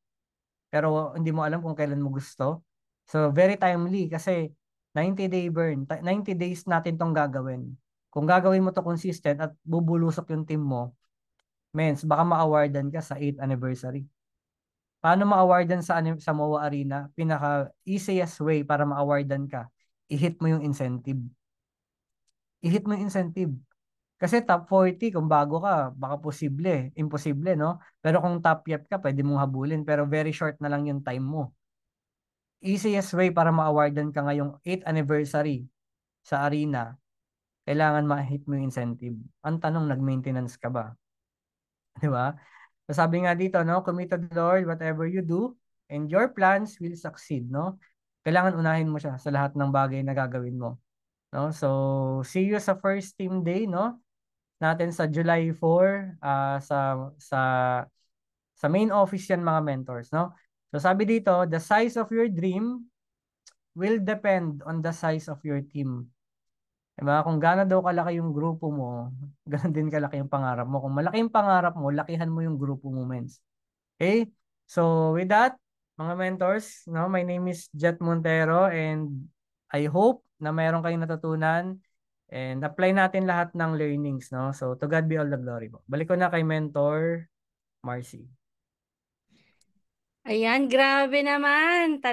[SPEAKER 2] pero hindi mo alam kung kailan mo gusto. So, very timely kasi 90-day burn. 90 days natin tong gagawin. Kung gagawin mo to consistent at bubulusok yung team mo, mens, baka ma-awardan ka sa 8th anniversary. Paano ma-awardan sa MOA Arena? Pinaka easiest way para ma-awardan ka, i-hit mo yung incentive. I-hit mo yung incentive. Kasi top 40, kung bago ka, baka posible, imposible, no? Pero kung top yep ka, pwede mong habulin, pero very short na lang yung time mo. Easiest way para ma-awardan ka ngayong 8th anniversary sa arena, kailangan ma-hit mo yung incentive. Ang tanong, nag-maintenance ka ba? Di ba? So sabi nga dito, no? Commit to the Lord, whatever you do, and your plans will succeed, no? Kailangan unahin mo siya sa lahat ng bagay na gagawin mo. No? So, see you sa first team day, no? Natin sa July 4, sa main office yan, mga mentors, no? So sabi dito, the size of your dream will depend on the size of your team. Diba? Kung gaano daw kalaki yung grupo mo, ganoon din kalaki yung pangarap mo. Kung malaki yung pangarap mo, lakihan mo yung grupo mo, mens. Okay? So with that, mga mentors, no, my name is Jet Montero and I hope na mayroon kayong natutunan and apply natin lahat ng learnings, no? So to God be all the glory po. Balik ko na kay Mentor Marcy.
[SPEAKER 1] Ayan, grabe naman.